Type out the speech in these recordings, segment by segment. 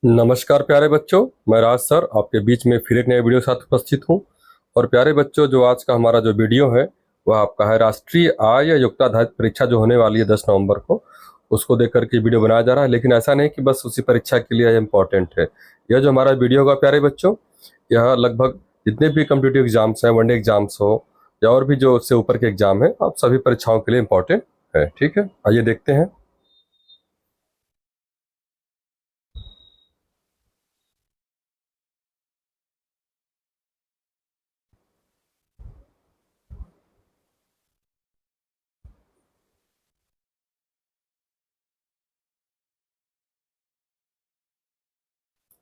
नमस्कार प्यारे बच्चों, मैं राज सर आपके बीच में फिर एक नए वीडियो के साथ उपस्थित हूं। और प्यारे बच्चों, जो आज का हमारा जो वीडियो है वह आपका है राष्ट्रीय आय या योग्यता आधारित परीक्षा जो होने वाली है 10 नवंबर को, उसको देख करके वीडियो बनाया जा रहा है। लेकिन ऐसा नहीं कि बस उसी परीक्षा के लिए इम्पोर्टेंट है। यह जो हमारा वीडियो होगा प्यारे बच्चों, यह लगभग जितने भी कम्पिटिटिव एग्जाम्स हैं, वनडे एग्जाम्स हो या और भी जो उससे ऊपर के एग्जाम है, आप सभी परीक्षाओं के लिए इम्पोर्टेंट है। ठीक है, आइए देखते हैं।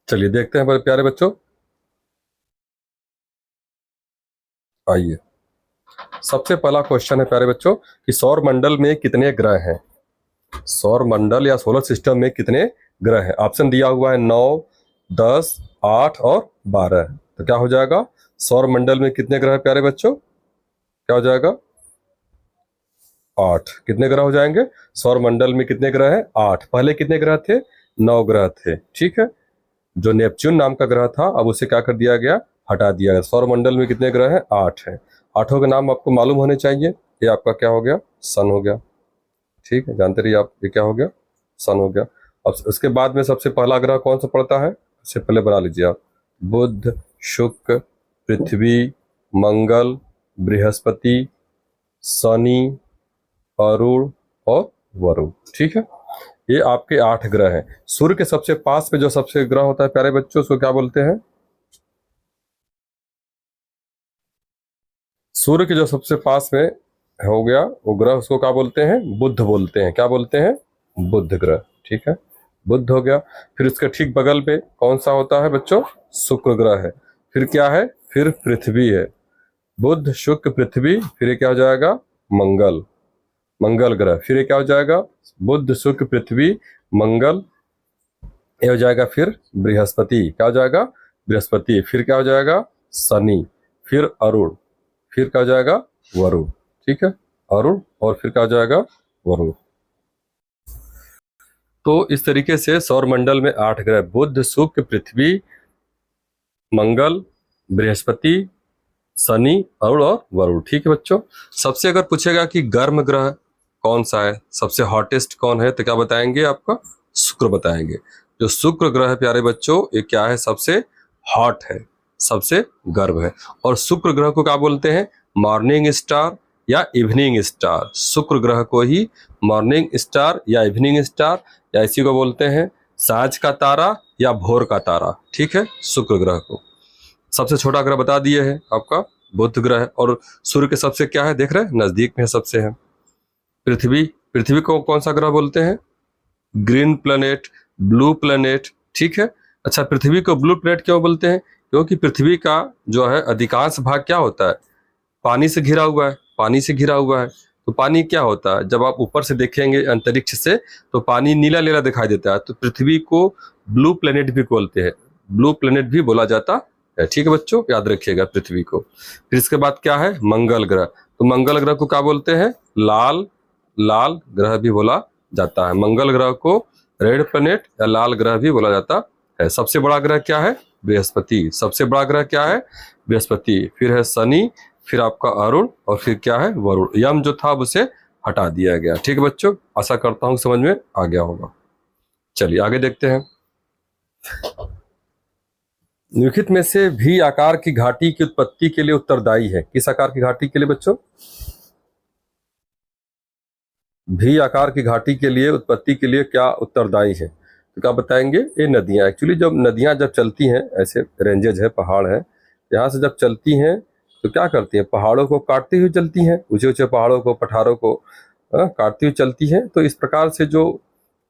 चलिए देखते हैं हमारे प्यारे बच्चों। आइए, सबसे पहला क्वेश्चन है प्यारे बच्चों कि सौर मंडल में कितने ग्रह हैं। सौर मंडल या सोलर सिस्टम में कितने ग्रह हैं? ऑप्शन दिया हुआ है 9, 10, 8 और 12। तो क्या हो जाएगा? सौर मंडल में कितने ग्रह हैं प्यारे बच्चों? क्या हो जाएगा? 8। कितने ग्रह हो जाएंगे? सौर मंडल में कितने ग्रह हैं? 8। पहले कितने ग्रह थे? 9 ग्रह थे। ठीक है, जो नेपच्यून नाम का ग्रह था अब उसे क्या कर दिया गया? हटा दिया गया। सौर मंडल में कितने ग्रह हैं? 8 हैं। आठों के नाम आपको मालूम होने चाहिए। ये आपका क्या हो गया? सन हो गया। ठीक है, जानते रहिए आप, ये क्या हो गया? सन हो गया। अब उसके बाद में सबसे पहला ग्रह कौन सा पड़ता है? उससे पहले बना लीजिए आप। बुध, शुक्र, पृथ्वी, मंगल, बृहस्पति, शनि, अरुण और वरुण। ठीक है, ये आपके 8 ग्रह हैं। सूर्य के सबसे पास में जो सबसे ग्रह होता है प्यारे बच्चों, उसको क्या बोलते हैं? सूर्य के जो सबसे पास में हो गया वो ग्रह, उसको क्या बोलते हैं? बुध बोलते हैं। क्या बोलते हैं? बुध ग्रह। ठीक है, बुध हो गया। फिर उसके ठीक बगल पे कौन सा होता है बच्चों? शुक्र ग्रह है। फिर क्या है? फिर पृथ्वी है। बुध, शुक्र, पृथ्वी, फिर ये क्या हो जाएगा? मंगल। मंगल ग्रह। फिर ये क्या हो जाएगा? बुध, शुक्र, पृथ्वी, मंगल। ये हो जाएगा फिर बृहस्पति। क्या हो जाएगा? बृहस्पति। फिर क्या हो जाएगा? शनि। फिर अरुण। फिर क्या हो जाएगा? वरुण। ठीक है, अरुण। और फिर क्या हो जाएगा? वरुण। तो इस तरीके से सौर मंडल में 8 ग्रह, बुध, शुक्र, पृथ्वी, मंगल, बृहस्पति, शनि, अरुण और वरुण। ठीक है बच्चों, सबसे अगर पूछेगा कि गर्म ग्रह कौन सा है, सबसे हॉटेस्ट कौन है, तो क्या बताएंगे? आपका शुक्र बताएंगे। जो शुक्र ग्रह है प्यारे बच्चों, ये क्या है? सबसे हॉट है, सबसे गर्म है। और शुक्र ग्रह को क्या बोलते हैं? मॉर्निंग स्टार या इवनिंग स्टार। शुक्र ग्रह को ही मॉर्निंग स्टार या इवनिंग स्टार या इसी को बोलते हैं सांझ का तारा या भोर का तारा। ठीक है, शुक्र ग्रह को। सबसे छोटा ग्रह बता दिए है आपका बुध ग्रह है। और सूर्य के सबसे क्या है, देख रहे हैं, नजदीक में सबसे है पृथ्वी। पृथ्वी को कौन सा ग्रह बोलते हैं? Green planet, blue planet. ठीक है, अच्छा, पृथ्वी को ब्लू प्लेनेट क्यों बोलते हैं? क्योंकि पृथ्वी का जो है अधिकांश भाग क्या होता है? पानी से घिरा हुआ है। पानी से घिरा हुआ है तो पानी क्या होता है, जब आप ऊपर से देखेंगे अंतरिक्ष से तो पानी नीला नीला दिखाई देता है। तो पृथ्वी को ब्लू प्लेनेट भी बोलते हैं, ब्लू प्लेनेट भी बोला जाता है। ठीक है बच्चों, याद रखिएगा पृथ्वी को। फिर इसके बाद क्या है? मंगल ग्रह। तो मंगल ग्रह को क्या बोलते हैं? लाल, लाल ग्रह भी बोला जाता है। मंगल ग्रह को रेड प्लेनेट या लाल ग्रह भी बोला जाता है। सबसे बड़ा ग्रह क्या है? बृहस्पति। सबसे बड़ा ग्रह क्या है? बृहस्पति। फिर है शनि, फिर आपका अरुण और फिर क्या है? वरुण। यम जो था उसे हटा दिया गया। ठीक है बच्चों, आशा करता हूं समझ में आ गया होगा। चलिए आगे देखते हैं। निम्नलिखित में से भी आकार की घाटी की उत्पत्ति के लिए उत्तरदायी है। किस आकार की घाटी के लिए बच्चों? भी आकार की घाटी के लिए उत्पत्ति के लिए क्या उत्तरदायी है? तो क्या बताएंगे? ये नदियां। एक्चुअली जब नदियां जब चलती हैं, ऐसे रेंजेज है, पहाड़ है, यहाँ से जब चलती हैं तो क्या करती हैं? पहाड़ों को काटती हुई चलती हैं, ऊंचे ऊंचे पहाड़ों को, पठारों को काटती हुई चलती हैं। तो इस प्रकार से जो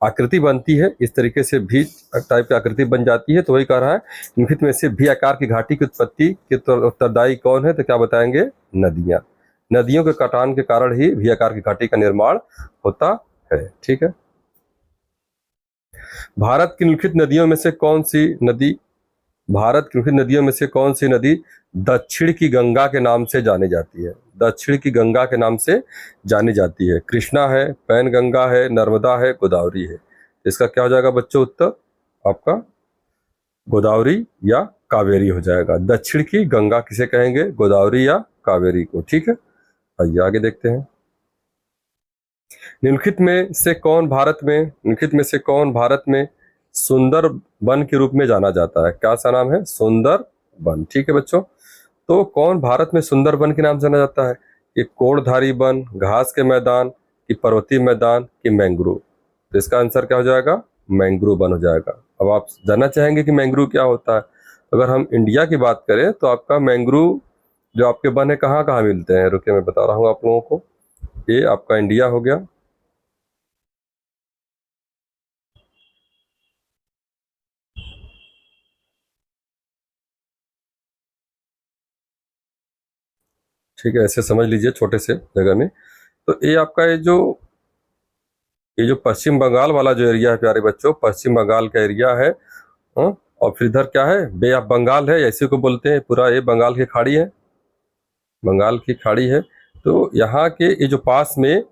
आकृति बनती है, इस तरीके से भी टाइप की आकृति बन जाती है। तो वही कह रहा है निम्नलिखित में से भी आकार की घाटी की उत्पत्ति के उत्तरदायी कौन है? तो क्या बताएंगे? नदियां। नदियों के कटान के कारण ही भी आकार की घाटी का निर्माण होता है। ठीक है, भारत की निम्नलिखित नदियों में से कौन सी नदी, भारत की निम्नलिखित नदियों में से कौन सी नदी दक्षिण की गंगा के नाम से जानी जाती है? दक्षिण की गंगा के नाम से जानी जाती है। कृष्णा है, पैन गंगा है, नर्मदा है, गोदावरी है। इसका क्या हो जाएगा बच्चों उत्तर आपका? गोदावरी या कावेरी हो जाएगा। दक्षिण की गंगा किसे कहेंगे, गोदावरी या कावेरी को। ठीक है, आइए आगे देखते हैं। निम्नलिखित में से कौन भारत में सुंदर वन के रूप में जाना जाता है, क्या सा नाम है, सुंदर वन। ठीक है बच्चों, तो कौन भारत में सुंदर वन के नाम से जाना जाता है, ये कोड़धारी वन, घास के मैदान, कि पर्वतीय मैदान, कि मैंग्रोव। तो इसका आंसर क्या हो जाएगा, मैंग्रोव वन हो जाएगा। अब आप जानना चाहेंगे कि मैंग्रोव क्या होता है। अगर हम इंडिया की बात करें तो आपका मैंग्रोव जो आपके वन है कहाँ कहाँ मिलते हैं, रुके मैं बता रहा हूँ आप लोगों को। ये आपका इंडिया हो गया, ठीक है, ऐसे समझ लीजिए छोटे से जगह में। तो ये आपका ये जो पश्चिम बंगाल वाला जो एरिया है प्यारे बच्चों, पश्चिम बंगाल का एरिया है। हाँ? और फिर इधर क्या है, बे ऑफ बंगाल है, ऐसे को बोलते हैं, पूरा ये बंगाल की खाड़ी है, बंगाल की खाड़ी है। तो यहाँ के ये जो पास में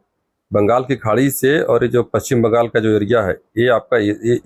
बंगाल की खाड़ी से और ये जो पश्चिम बंगाल का जो एरिया है, ये आपका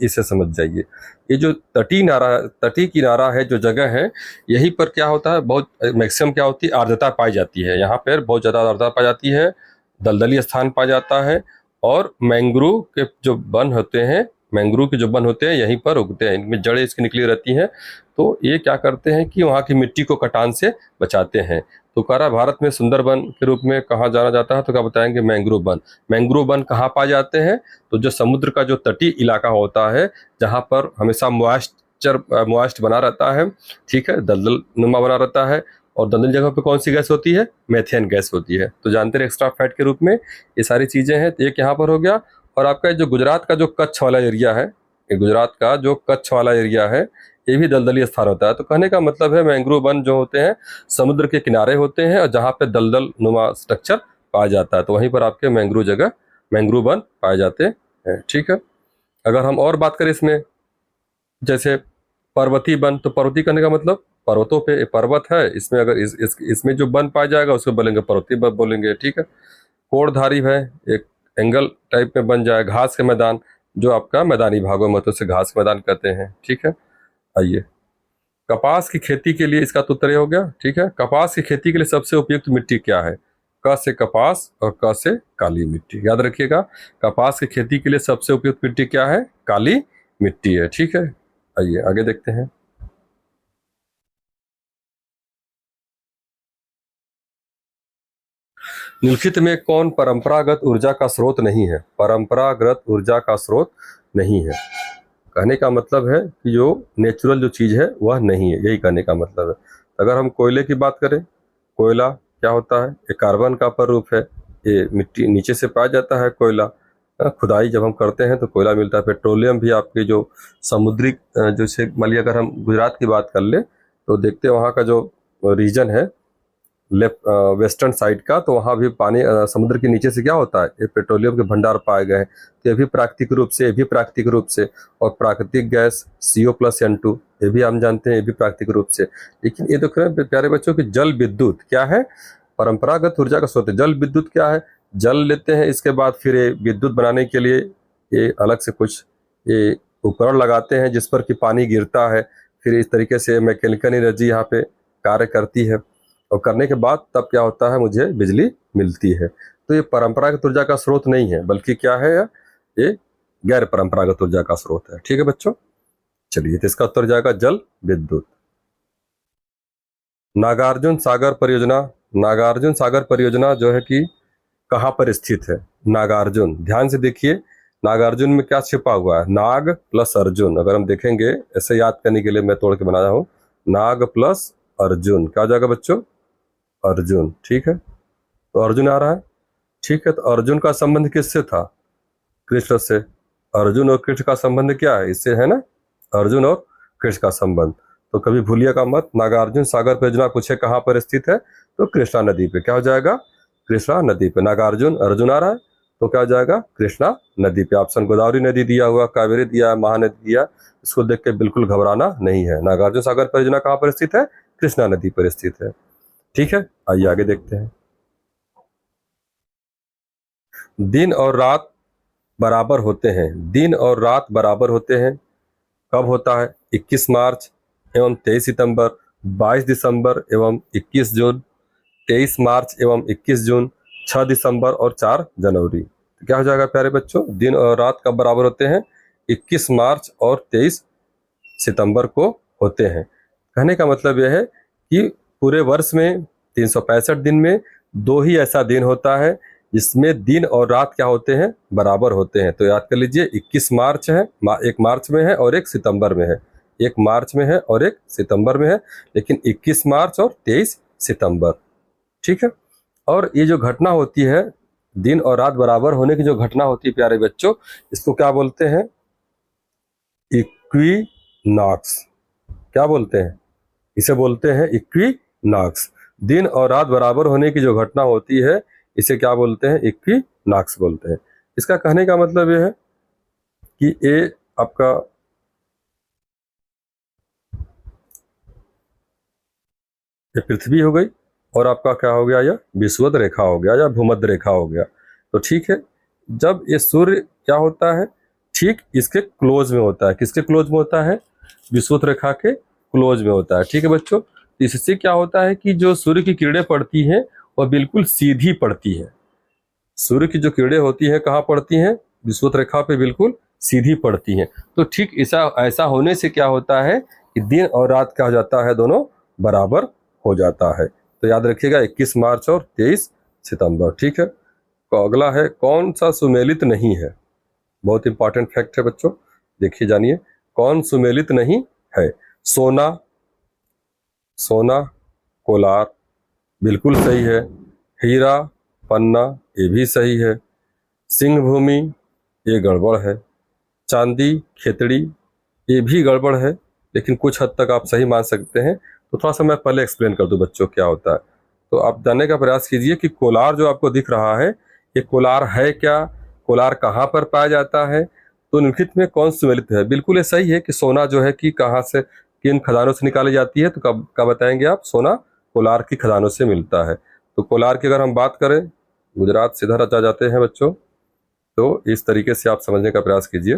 इसे समझ जाइए। ये जो तटीय किनारा है जो जगह है, यहीं पर क्या होता है, बहुत मैक्सिमम क्या होती है, आर्द्रता पाई जाती है। यहाँ पर बहुत ज़्यादा आर्द्रता पाई जाती है, दलदली स्थान पाया जाता है, और मैंग्रोव के जो वन होते हैं, मैंग्रोव के जो वन होते हैं यहीं पर उगते हैं, इनमें जड़ें इसकी निकली रहती हैं। तो ये क्या करते हैं कि वहाँ की मिट्टी को कटान से बचाते हैं। तो कह रहा भारत में सुंदरबन के रूप में कहा जाना जाता है, तो क्या बताएंगे, मैंग्रोव वन। मैंग्रोव वन कहाँ पाए जाते हैं, तो जो समुद्र का जो तटीय इलाका होता है, जहाँ पर हमेशा मॉइस्ट बना रहता है, ठीक है, दलदल नुमा बना रहता है, और दलदल जगह पे कौन सी गैस होती है, मेथेन गैस होती है। तो जानते हैं एक्स्ट्रा फैट के रूप में ये सारी चीजें हैं। तो एक यहाँ पर हो गया, और आपका जो गुजरात का जो कच्छ वाला एरिया है, ये गुजरात का जो कच्छ वाला एरिया है, ये भी दलदली स्थान होता है। तो कहने का मतलब है मैंग्रोव वन जो होते हैं समुद्र के किनारे होते हैं, और जहाँ पे दलदल नुमा स्ट्रक्चर पाया जाता है, तो वहीं पर आपके मैंग्रोव वन पाए जाते हैं। ठीक है, अगर हम और बात करें इसमें, जैसे पर्वतीय वन, तो पर्वतीय करने का मतलब पर्वतों पे पर्वत है, इसमें अगर इसमें जो वन पाया जाएगा उसको बोलेंगे पर्वतीय वन बोलेंगे। ठीक है, कोड़धारी है, एक एंगल टाइप में बन जाए। घास के मैदान, जो आपका मैदानी भागों में, तो उसे घास के मैदान कहते हैं। ठीक है, आइए, कपास की खेती के लिए, इसका तो उत्तर ये हो गया। ठीक है, कपास की खेती के लिए सबसे उपयुक्त मिट्टी क्या है, क से कपास और क से काली मिट्टी, याद रखिएगा। कपास की खेती के लिए सबसे उपयुक्त मिट्टी क्या है, काली मिट्टी है। ठीक है, आइए आगे देखते हैं। निम्नलिखित में कौन परंपरागत ऊर्जा का स्रोत नहीं है, परंपरागत ऊर्जा का स्रोत नहीं है। कहने का मतलब है कि जो नेचुरल जो चीज़ है वह नहीं है, यही कहने का मतलब है। अगर हम कोयले की बात करें, कोयला क्या होता है, ये कार्बन का प्ररूप है, ये मिट्टी नीचे से पाया जाता है कोयला। खुदाई जब हम करते हैं तो कोयला मिलता है। पेट्रोलियम भी आपके जो समुद्री जैसे मान लिया अगर हम गुजरात की बात कर ले, तो देखते हैं वहाँ का जो रीजन है लेफ्ट वेस्टर्न साइड का, तो वहाँ भी पानी समुद्र के नीचे से क्या होता है, ये पेट्रोलियम के भंडार पाए गए हैं। तो ये भी प्राकृतिक रूप से, और प्राकृतिक गैस CO+N2, ये भी हम जानते हैं, ये भी प्राकृतिक रूप से। लेकिन ये देख रहे हैं प्यारे बच्चों की जल विद्युत क्या है, परंपरागत ऊर्जा का स्रोत है। जल विद्युत क्या है, जल लेते हैं, इसके बाद फिर ये विद्युत बनाने के लिए ये अलग से कुछ ये उपकरण लगाते हैं जिस पर कि पानी गिरता है, फिर इस तरीके से मैकेनिकल एनर्जी यहाँ पे कार्य करती है, और करने के बाद तब क्या होता है, मुझे बिजली मिलती है। तो ये परंपरागत ऊर्जा का स्रोत नहीं है, बल्कि क्या है, ये गैर परंपरागत ऊर्जा का स्रोत है। ठीक है बच्चों, चलिए, तो इसका उत्तर जाएगा जल विद्युत। नागार्जुन सागर परियोजना, नागार्जुन सागर परियोजना जो है कि कहाँ पर स्थित है, नागार्जुन, ध्यान से देखिए, नागार्जुन में क्या छिपा हुआ है, नाग प्लस अर्जुन। अगर हम देखेंगे ऐसे याद करने के लिए मैं तोड़ के बनाया हूँ, नाग प्लस अर्जुन क्या हो जाएगा बच्चों, अर्जुन। ठीक है, तो अर्जुन आ रहा है। ठीक है, तो अर्जुन का संबंध किससे था, कृष्ण से। अर्जुन और कृष्ण का संबंध क्या है, इससे है ना, अर्जुन और कृष्ण का संबंध। तो कभी भूलिएगा मत, नागार्जुन सागर परियोजना पूछे कहाँ पर स्थित है, तो कृष्णा नदी पे, क्या हो जाएगा, कृष्णा नदी पे। नागार्जुन अर्जुन आ रहा है, तो क्या हो जाएगा, कृष्णा नदी पे। ऑप्शन गोदावरी नदी दिया हुआ, कावेरी दिया है, महानदी दिया, इसको देख के बिल्कुल घबराना नहीं है। नागार्जुन सागर परियोजना कहाँ पर स्थित है, कृष्णा नदी पर स्थित है। ठीक है, आइए आगे देखते हैं। दिन और रात बराबर होते हैं, दिन और रात बराबर होते हैं, कब होता है? 21 मार्च एवं 23 सितंबर, 22 दिसंबर एवं 21 जून, 23 मार्च एवं 21 जून, 6 दिसंबर और 4 जनवरी। तो क्या हो जाएगा प्यारे बच्चों? दिन और रात कब बराबर होते हैं? 21 मार्च और 23 सितंबर को होते हैं। कहने का मतलब यह है कि पूरे वर्ष में 365 दिन में 2 ही ऐसा दिन होता है जिसमें दिन और रात क्या होते हैं? बराबर होते हैं। तो याद कर लीजिए, 21 मार्च है, एक मार्च में है और एक सितंबर में है, एक मार्च में है और एक सितंबर में है, लेकिन 21 मार्च और 23 सितंबर। ठीक है। और ये जो घटना होती है, दिन और रात बराबर होने की जो घटना होती है प्यारे बच्चों, इसको क्या बोलते हैं? इक्विनॉक्स। क्या बोलते हैं? इसे बोलते हैं इक्विनॉक्स। दिन और रात बराबर होने की जो घटना होती है, इसे क्या बोलते हैं? इक्विनॉक्स बोलते हैं। इसका कहने का मतलब यह है कि ये आपका ये पृथ्वी हो गई और आपका क्या हो गया? यह विषुवत रेखा हो गया या भूमध्य रेखा हो गया। तो ठीक है, जब ये सूर्य क्या होता है? ठीक इसके क्लोज में होता है। किसके क्लोज में होता है? विषुवत रेखा के क्लोज में होता है। ठीक है बच्चों, इससे क्या होता है कि जो सूर्य की किरणें पड़ती हैं वह बिल्कुल सीधी पड़ती है। सूर्य की जो किरणें होती हैं कहाँ पड़ती हैं? विषुवत रेखा पे बिल्कुल सीधी पड़ती हैं। तो ठीक ऐसा होने से क्या होता है कि दिन और रात क्या हो जाता है? दोनों बराबर हो जाता है। तो याद रखिएगा 21 मार्च और 23 सितंबर। ठीक है। तो अगला है, कौन सा सुमेलित नहीं है? बहुत इंपॉर्टेंट फैक्ट है बच्चों, देखिए जानिए। कौन सुमेलित नहीं है? सोना, सोना, कोलार, बिल्कुल सही है। हीरा, पन्ना, ये भी सही है। सिंह भूमि, ये गड़बड़ है। चांदी, खेतड़ी, ये भी गड़बड़ है, लेकिन कुछ हद तक आप सही मान सकते हैं। तो थोड़ा सा मैं पहले एक्सप्लेन कर दूं बच्चों क्या होता है। तो आप जानने का प्रयास कीजिए कि कोलार जो आपको दिख रहा है, ये कोलार है क्या? कोलार कहाँ पर पाया जाता है? तो निम्नलिखित में कौन सुमेलित है? बिल्कुल ये सही है कि सोना जो है कि कहाँ से, किन खदानों से निकाली जाती है। तो कब कब बताएंगे आप? सोना कोलार की खदानों से मिलता है। तो कोलार की अगर हम बात करें, गुजरात से इधर आ जाते हैं बच्चों, तो इस तरीके से आप समझने का प्रयास कीजिए।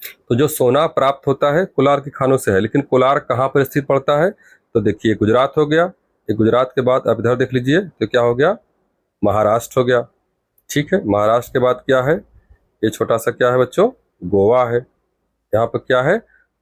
तो जो सोना प्राप्त होता है कोलार की खानों से है, लेकिन कोलार कहाँ पर स्थित पड़ता है? तो देखिए, गुजरात हो गया। ये गुजरात के बाद आप इधर देख लीजिए, तो क्या हो गया? महाराष्ट्र हो गया। ठीक है। महाराष्ट्र के बाद क्या है? ये छोटा सा क्या है बच्चों? गोवा है। यहाँ पर क्या है?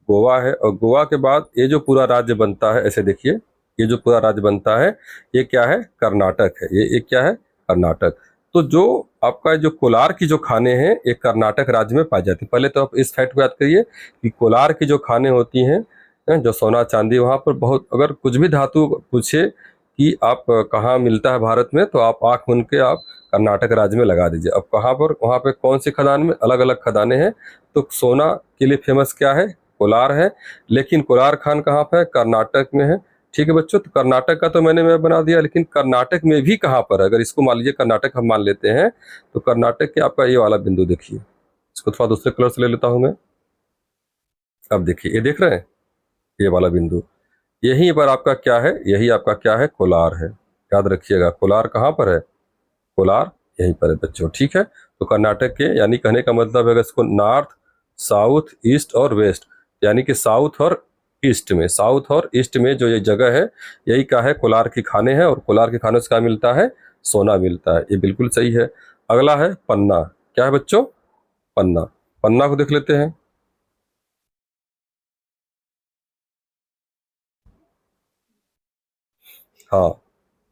गोवा है। और गोवा के बाद ये जो पूरा राज्य बनता है, ऐसे देखिए, ये जो पूरा राज्य बनता है, ये क्या है? कर्नाटक है। ये क्या है? कर्नाटक। तो जो आपका जो कोलार की जो खाने हैं, ये कर्नाटक राज्य में पाई जाती है। पहले तो आप इस फैक्ट को याद करिए कि कोलार की जो खाने होती हैं, जो सोना चांदी, वहाँ पर बहुत, अगर कुछ भी धातु पूछे कि आप कहाँ मिलता है भारत में, तो आप आँख मूंद के आप कर्नाटक राज्य में लगा दीजिए। अब कहाँ पर, वहाँ पे कौन सी खदान में? अलग अलग खदानें हैं। तो सोना के लिए फेमस क्या है? कोलार है। लेकिन कोलार खान कहाँ पे है? कर्नाटक में है। ठीक है बच्चों, तो कर्नाटक का तो मैंने मैं बना दिया, लेकिन कर्नाटक में भी कहाँ पर है? अगर इसको मान लीजिए कर्नाटक हम मान लेते हैं, तो कर्नाटक के आपका ये वाला बिंदु देखिए, इसको थोड़ा दूसरे कलर से ले लेता हूं मैं। अब देखिए, ये देख रहे हैं, ये वाला बिंदु, यहीं पर आपका क्या है? यही आपका क्या है? कोलार है। याद रखिएगा, कोलार कहाँ पर है? कोलार यहीं पर है बच्चों। ठीक है। तो कर्नाटक के, यानी कहने का मतलब है इसको नॉर्थ, साउथ, ईस्ट और वेस्ट, यानी कि साउथ और ईस्ट में, साउथ और ईस्ट में जो ये जगह है, यही क्या है? कोलार की खाने हैं। और कोलार की खानों से क्या मिलता है? सोना मिलता है। ये बिल्कुल सही है। अगला है पन्ना। क्या है बच्चों? पन्ना। पन्ना को देख लेते हैं। हाँ,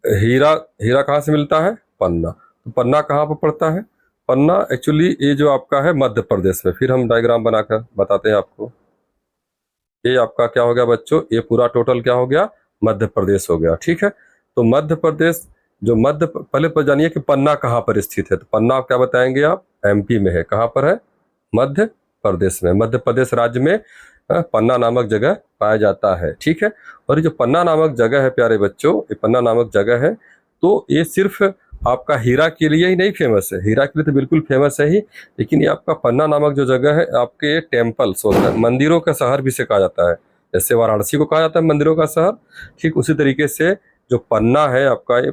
हीरा, हीरा कहाँ से मिलता है? पन्ना। तो पन्ना कहाँ पर पड़ता है? पन्ना एक्चुअली ये जो आपका है मध्य प्रदेश में। फिर हम डायग्राम बनाकर बताते हैं आपको। ये आपका क्या हो गया बच्चों? ये पूरा टोटल क्या हो गया? मध्य प्रदेश हो गया। ठीक है। तो मध्य प्रदेश, जो पहले पर जानिए कि पन्ना कहाँ पर स्थित है। तो पन्ना क्या बताएंगे आप? एमपी में है। कहाँ पर है? मध्य प्रदेश में। मध्य प्रदेश राज्य में पन्ना नामक जगह पाया जाता है। ठीक है। और ये जो पन्ना नामक जगह है प्यारे बच्चों, ये पन्ना नामक जगह है, तो ये सिर्फ आपका हीरा के लिए ही नहीं फेमस है। हीरा के लिए तो बिल्कुल फेमस है ही, लेकिन ये आपका पन्ना नामक जो जगह है, आपके टेम्पल्स होता है, मंदिरों का शहर भी से कहा जाता है। जैसे वाराणसी को कहा जाता है मंदिरों का शहर, ठीक उसी तरीके से जो पन्ना है आपका, ये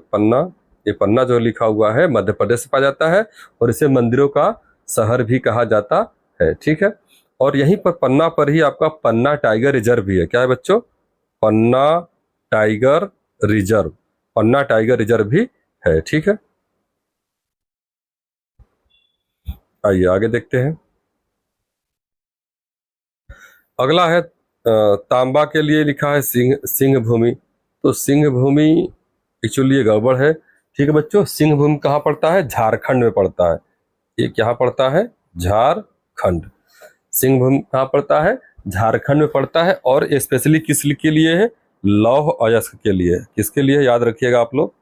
पन्ना जो लिखा हुआ है मध्य प्रदेश से पाया जाता है, और इसे मंदिरों का शहर भी कहा जाता है। ठीक है। और यहीं पर पन्ना पर ही आपका पन्ना टाइगर रिजर्व भी है। क्या है बच्चों? पन्ना टाइगर रिजर्व, पन्ना टाइगर रिजर्व भी है। ठीक है, आइए आगे देखते हैं। अगला है तांबा के लिए लिखा है सिंह, सिंह भूमि। तो सिंह भूमि एक्चुअली ये गड़बड़ है। ठीक है बच्चों, सिंह भूमि कहाँ पड़ता है? झारखंड में पड़ता है। ये क्या पड़ता है? झारखंड। सिंह भूमि कहाँ पड़ता है? झारखंड में पड़ता है। और स्पेशली किस के लिए है? लौह अयस्क के लिए। किसके लिए? याद रखिएगा आप लोग,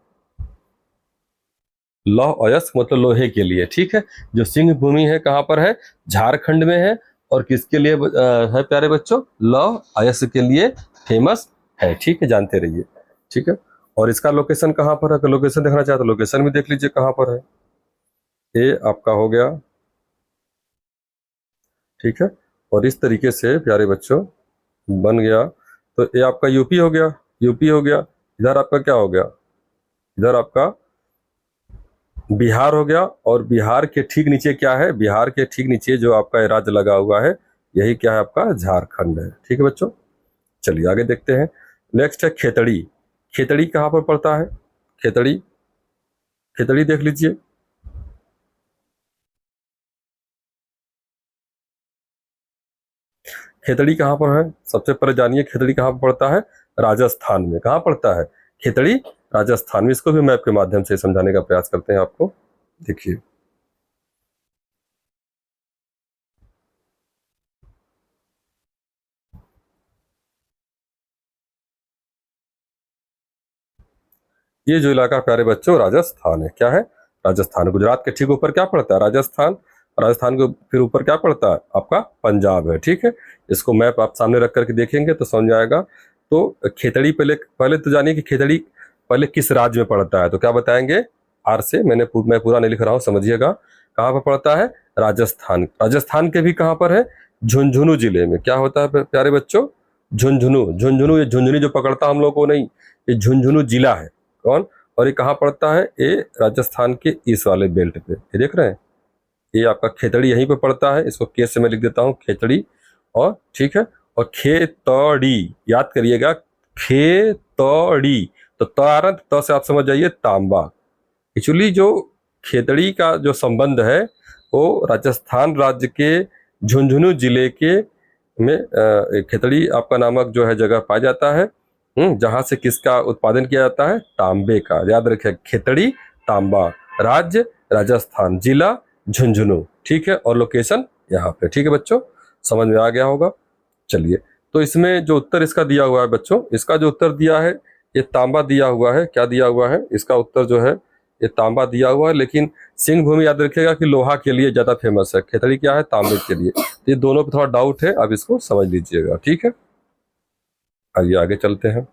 लौह अयस्क मतलब लोहे के लिए। ठीक है, जो सिंह भूमि है कहाँ पर है? झारखंड में है। और किसके लिए है प्यारे बच्चों? लौह अयस्क के लिए फेमस है। ठीक है, जानते रहिए। ठीक है, और इसका लोकेशन कहाँ पर है? अगर लोकेशन देखना चाहते तो लोकेशन भी देख लीजिए कहाँ पर है। ये आपका हो गया। ठीक है, और इस तरीके से प्यारे बच्चों बन गया। तो ये आपका यूपी हो गया, यूपी हो गया। इधर आपका क्या हो गया? इधर आपका बिहार हो गया। और बिहार के ठीक नीचे क्या है? बिहार के ठीक नीचे जो आपका राज्य लगा हुआ है, यही क्या है? आपका झारखंड है। ठीक है बच्चों, चलिए आगे देखते हैं। नेक्स्ट है खेतड़ी। खेतड़ी कहाँ पर पड़ता है? खेतड़ी, खेतड़ी देख लीजिए। खेतड़ी कहाँ पर है? सबसे पहले जानिए खेतड़ी कहाँ पर पड़ता है? राजस्थान में। कहाँ पड़ता है खेतड़ी? राजस्थान में। इसको भी मैप के माध्यम से समझाने का प्रयास करते हैं आपको। देखिए, ये जो इलाका प्यारे बच्चों राजस्थान है। क्या है? राजस्थान। गुजरात के ठीक ऊपर क्या पड़ता है? राजस्थान। राजस्थान के फिर ऊपर क्या पड़ता है? आपका पंजाब है। ठीक है, इसको मैप आप सामने रख करके देखेंगे तो समझ आएगा। तो खेतड़ी पहले पहले तो जानिए कि खेतड़ी पहले किस राज्य में पड़ता है। तो क्या बताएंगे? आर से मैं पूरा नहीं लिख रहा हूँ, समझिएगा। कहाँ पर पड़ता है? राजस्थान। राजस्थान के भी कहाँ पर है? झुंझुनू जिले में। क्या होता है प्यारे बच्चों? झुंझुनू। झुंझुनू, ये झुंझुनी जो पकड़ता हम लोग को नहीं, ये झुंझुनू जिला है। कौन? और ये कहाँ पड़ता है? ये राजस्थान के इस वाले बेल्ट पे, ये देख रहे हैं, ये आपका खेतड़ी यहीं पे पड़ता है। इसको के से मैं लिख देता हूँ, खेतड़ी। और ठीक है, और खेतड़ी याद करिएगा, खेतड़ी। तो तारंत त से आप समझ जाइए तांबा। एक्चुअली जो खेतड़ी का जो संबंध है वो राजस्थान राज्य के झुंझुनू जिले के में खेतड़ी आपका नामक जो है जगह पाया जाता है। जहां से किसका उत्पादन किया जाता है? तांबे का। याद रखिए, खेतड़ी, तांबा, राज्य राजस्थान, जिला झुंझुनू। ठीक है, और लोकेशन यहाँ पे। ठीक है बच्चों, समझ में आ गया होगा। चलिए, तो इसमें जो उत्तर इसका दिया हुआ है बच्चों, इसका जो उत्तर दिया है ये तांबा दिया हुआ है। क्या दिया हुआ है? इसका उत्तर जो है ये तांबा दिया हुआ है। लेकिन सिंह भूमि याद रखिएगा कि लोहा के लिए ज्यादा फेमस है। खेतड़ी क्या है? तांबे के लिए। ये दोनों पे थोड़ा डाउट है, अब इसको समझ लीजिएगा। ठीक है, आइए आगे चलते हैं।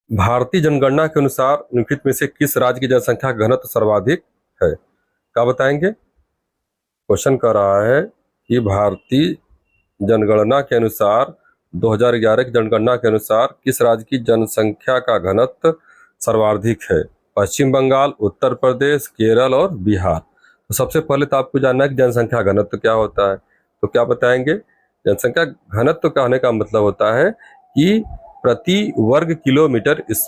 भारतीय जनगणना के अनुसार निम्नलिखित में से किस राज्य की जनसंख्या का घनत्व सर्वाधिक है? क्या बताएंगे? क्वेश्चन कर रहा है कि भारतीय जनगणना के अनुसार 2011 की जनगणना के अनुसार किस राज्य की जनसंख्या का घनत्व सर्वाधिक है? पश्चिम बंगाल, उत्तर प्रदेश, केरल और बिहार। तो सबसे पहले तो आपको जानना है कि जनसंख्या घनत्व क्या होता है। तो क्या बताएंगे? जनसंख्या घनत्व कहने का मतलब होता है कि प्रति वर्ग किलोमीटर इस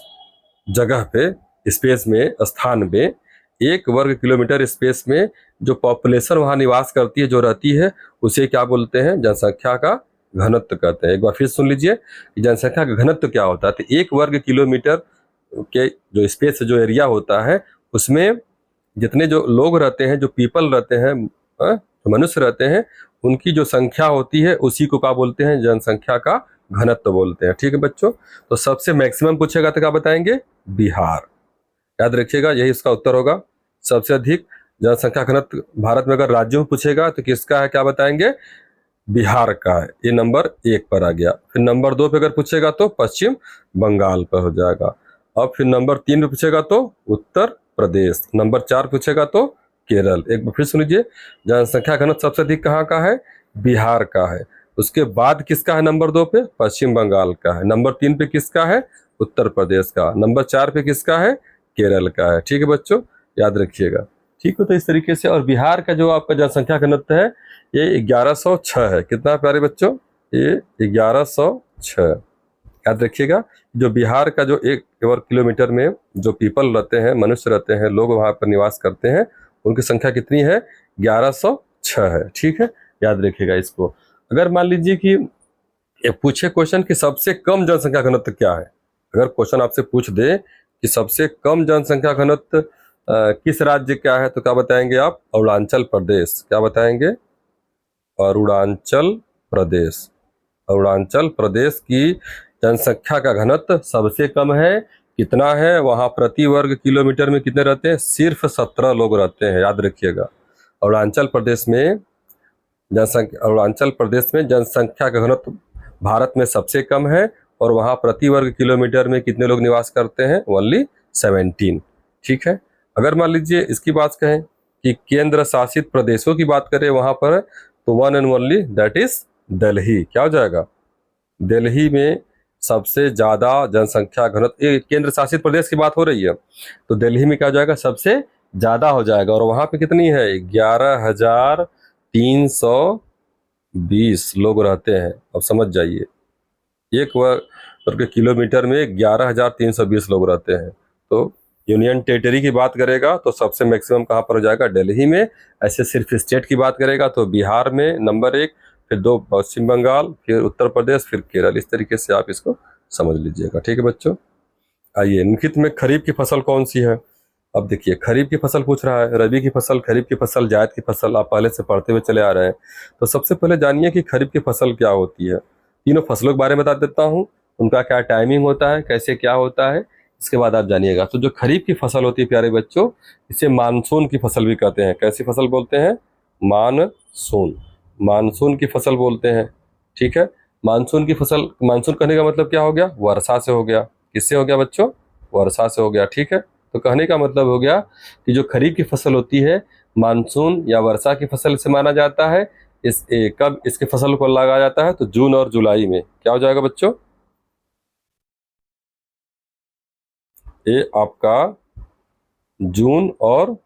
जगह पे, स्पेस में, स्थान में, एक वर्ग किलोमीटर स्पेस में जो पॉपुलेशन वहां निवास करती है, जो रहती है, उसे क्या बोलते हैं? जनसंख्या का घनत्व कहते हैं। एक बार फिर सुन लीजिए कि जनसंख्या का घनत्व क्या होता है। तो एक वर्ग किलोमीटर के जो स्पेस, जो एरिया होता है, उसमें जितने जो लोग रहते हैं, जो पीपल रहते हैं, जो मनुष्य रहते हैं, उनकी जो संख्या होती है उसी को क्या बोलते हैं? जनसंख्या का घनत्व बोलते हैं। ठीक है बच्चों, तो सबसे मैक्सिमम पूछेगा तो क्या बताएंगे? बिहार। याद रखिएगा, यही इसका उत्तर होगा। सबसे अधिक जनसंख्या घनत्व भारत में अगर राज्यों में पूछेगा तो किसका है? क्या बताएंगे? बिहार का है। ये नंबर 1 पर आ गया। फिर नंबर 2 पे अगर पूछेगा तो पश्चिम बंगाल पर हो जाएगा। अब फिर नंबर 3 पे पूछेगा तो उत्तर प्रदेश। नंबर 4 पूछेगा तो केरल। एक बार फिर सुन लीजिए, जनसंख्या घनत्व सबसे अधिक कहाँ का है? बिहार का है। उसके बाद किसका है नंबर 2 पे? पश्चिम बंगाल का है। नंबर 3 पे किसका है? उत्तर प्रदेश का। नंबर 4 पे किसका है? केरल का है। ठीक है बच्चों, याद रखिएगा। ठीक है, तो इस तरीके से। और बिहार का जो आपका जनसंख्या घनत्व है ये 1106 है। कितना प्यारे बच्चों? ये 1106। याद रखिएगा, जो बिहार का जो 1 वर्ग किलोमीटर में जो पीपल रहते हैं, मनुष्य रहते हैं, लोग वहां पर निवास करते हैं, उनकी संख्या कितनी है? 1106 है। ठीक है, याद रखिएगा इसको। अगर मान लीजिए कि ये पूछे क्वेश्चन कि सबसे कम जनसंख्या घनत्व क्या है, अगर क्वेश्चन आपसे पूछ दे कि सबसे कम जनसंख्या घनत्व किस राज्य का है, तो क्या बताएंगे आप? अरुणाचल प्रदेश। क्या बताएंगे? अरुणाचल प्रदेश। अरुणाचल प्रदेश की जनसंख्या का घनत्व सबसे कम है। कितना है? वहां प्रति वर्ग किलोमीटर में कितने रहते हैं? सिर्फ 17 लोग रहते हैं। याद रखिएगा, अरुणाचल प्रदेश में जनसंख्या का घनत्व भारत में सबसे कम है, और वहां प्रति वर्ग किलोमीटर में कितने लोग निवास करते हैं? ओनली 17। ठीक है। अगर मान लीजिए इसकी बात कहें कि केंद्र शासित प्रदेशों की बात करें वहां पर, तो one and only that is Delhi. क्या हो जाएगा? दिल्ली में सबसे ज्यादा जनसंख्या घनत्व, केंद्र शासित प्रदेश की बात हो रही है, तो दिल्ली में क्या हो जाएगा? सबसे ज्यादा हो जाएगा। और वहां पे कितनी है? 11,320 लोग रहते हैं। अब समझ जाइए, 1 वर्ग किलोमीटर में 11,320 लोग रहते हैं। तो यूनियन टेरिटरी की बात करेगा तो सबसे मैक्सिमम कहाँ पर हो जाएगा? दिल्ली में। ऐसे सिर्फ स्टेट की बात करेगा तो बिहार में नंबर 1, फिर 2 पश्चिम बंगाल, फिर उत्तर प्रदेश, फिर केरल। इस तरीके से आप इसको समझ लीजिएगा। ठीक है बच्चों। आइए, निम्नलिखित में खरीफ की फसल कौन सी है? अब देखिए, खरीफ की फसल पूछ रहा है, रबी की फसल, खरीफ की फसल, जायद की फसल, आप पहले से पढ़ते हुए चले आ रहे हैं। तो सबसे पहले जानिए कि खरीफ की फसल क्या होती है। तीनों फसलों के बारे में बता देता हूँ, उनका क्या टाइमिंग होता है, कैसे क्या होता है, इसके बाद आप जानिएगा। तो जो खरीफ की फसल होती है प्यारे बच्चों, इसे मानसून की फसल भी कहते हैं। कैसी फसल बोलते हैं? मानसून। मानसून की फसल बोलते हैं। ठीक है। मानसून की फसल, मानसून कहने का मतलब क्या हो गया? वर्षा से हो गया। किससे हो गया बच्चों? वर्षा से हो गया। ठीक है। तो कहने का मतलब हो गया कि जो खरीफ की फसल होती है मानसून या वर्षा की फसल से माना जाता है। कब इसकी फसल को लगाया जाता है? तो जून और जुलाई में। क्या हो जाएगा बच्चों? ये आपका जून और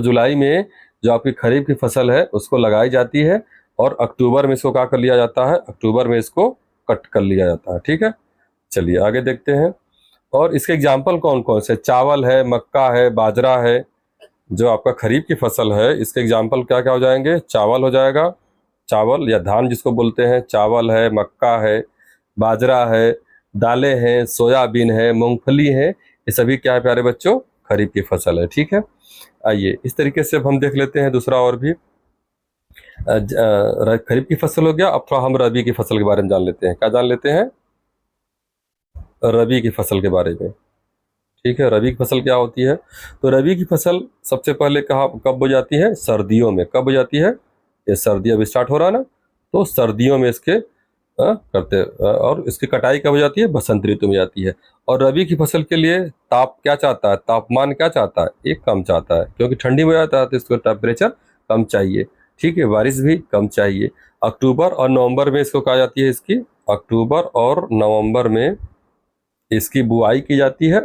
जुलाई में जो आपकी खरीफ की फसल है उसको लगाई जाती है, और अक्टूबर में इसको क्या कर लिया जाता है? अक्टूबर में इसको कट कर लिया जाता है। ठीक है। चलिए आगे देखते हैं। और इसके एग्जाम्पल कौन कौन से? चावल है, मक्का है, बाजरा है। जो आपका खरीफ की फसल है इसके एग्जाम्पल क्या क्या हो जाएंगे? चावल हो जाएगा, चावल या धान जिसको बोलते हैं, चावल है, मक्का है, बाजरा है, दालें हैं, सोयाबीन है, मूंगफली है। ये सभी क्या है प्यारे बच्चों? खरीफ की फसल है। ठीक है। आइए, इस तरीके से अब हम देख लेते हैं दूसरा और भी। खरीफ की फसल हो गया। अब थोड़ा हम रबी की फसल के बारे में जान लेते हैं। क्या जान लेते हैं? रबी की फसल के बारे में। ठीक है। रबी की फसल क्या होती है? तो रबी की फसल सबसे पहले कहाँ कब हो जाती है? सर्दियों में। कब हो जाती है? ये सर्दी अभी स्टार्ट हो रहा है ना, तो सर्दियों में इसके और इसकी कटाई कब हो जाती है? बसंत ऋतु में जाती है। और रबी की फसल के लिए ताप क्या चाहता है? तापमान क्या चाहता है? एक कम चाहता है, क्योंकि ठंडी में जाता है तो इसको टेम्परेचर कम चाहिए। ठीक है। बारिश भी कम चाहिए। अक्टूबर और नवंबर में इसको कहा जाती है, इसकी अक्टूबर और नवंबर में इसकी बुआई की जाती है,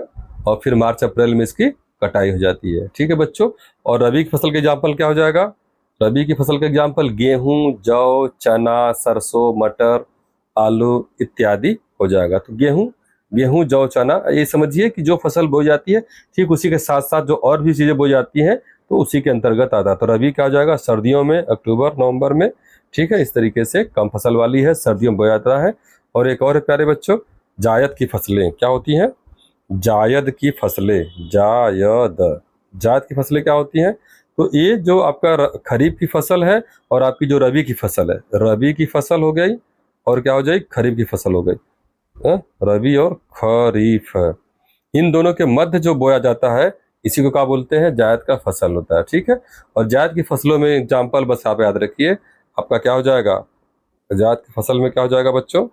और फिर मार्च अप्रैल में इसकी कटाई हो जाती है। ठीक है बच्चों। और रबी की फसल के एग्जाम्पल क्या हो जाएगा? रबी की फसल के एग्जाम्पल गेहूं, जौ, चना, सरसों, मटर, आलू इत्यादि हो जाएगा। तो गेहूं, जौ, चना, ये समझिए कि जो फसल बोई जाती है ठीक उसी के साथ साथ जो और भी चीजें बोई जाती हैं तो उसी के अंतर्गत आता है। तो रबी क्या हो जाएगा? सर्दियों में, अक्टूबर नवंबर में। ठीक है। इस तरीके से कम फसल वाली है, सर्दियों में बोया जाता है। और एक और है प्यारे बच्चों, जायद की फसलें क्या होती हैं? जायद की फसलें, जायद की फसलें क्या होती हैं? तो ये जो आपका खरीफ की फसल है और आपकी जो रबी की फसल है, रबी की फसल हो गई और क्या हो जाएगी? खरीफ की फसल हो गई। रबी और खरीफ, इन दोनों के मध्य जो बोया जाता है इसी को क्या बोलते हैं? जायद का फसल होता है। ठीक है। और जायद की फसलों में एग्जाम्पल बस आप याद रखिए, आपका क्या हो जाएगा? जायद की फसल में क्या हो जाएगा बच्चों?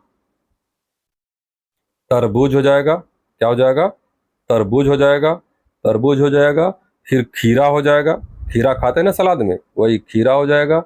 तरबूज हो जाएगा। क्या हो जाएगा? तरबूज हो जाएगा। तरबूज हो जाएगा। फिर खीरा हो जाएगा। खीरा खाते हैं ना सलाद में, वही खीरा हो जाएगा।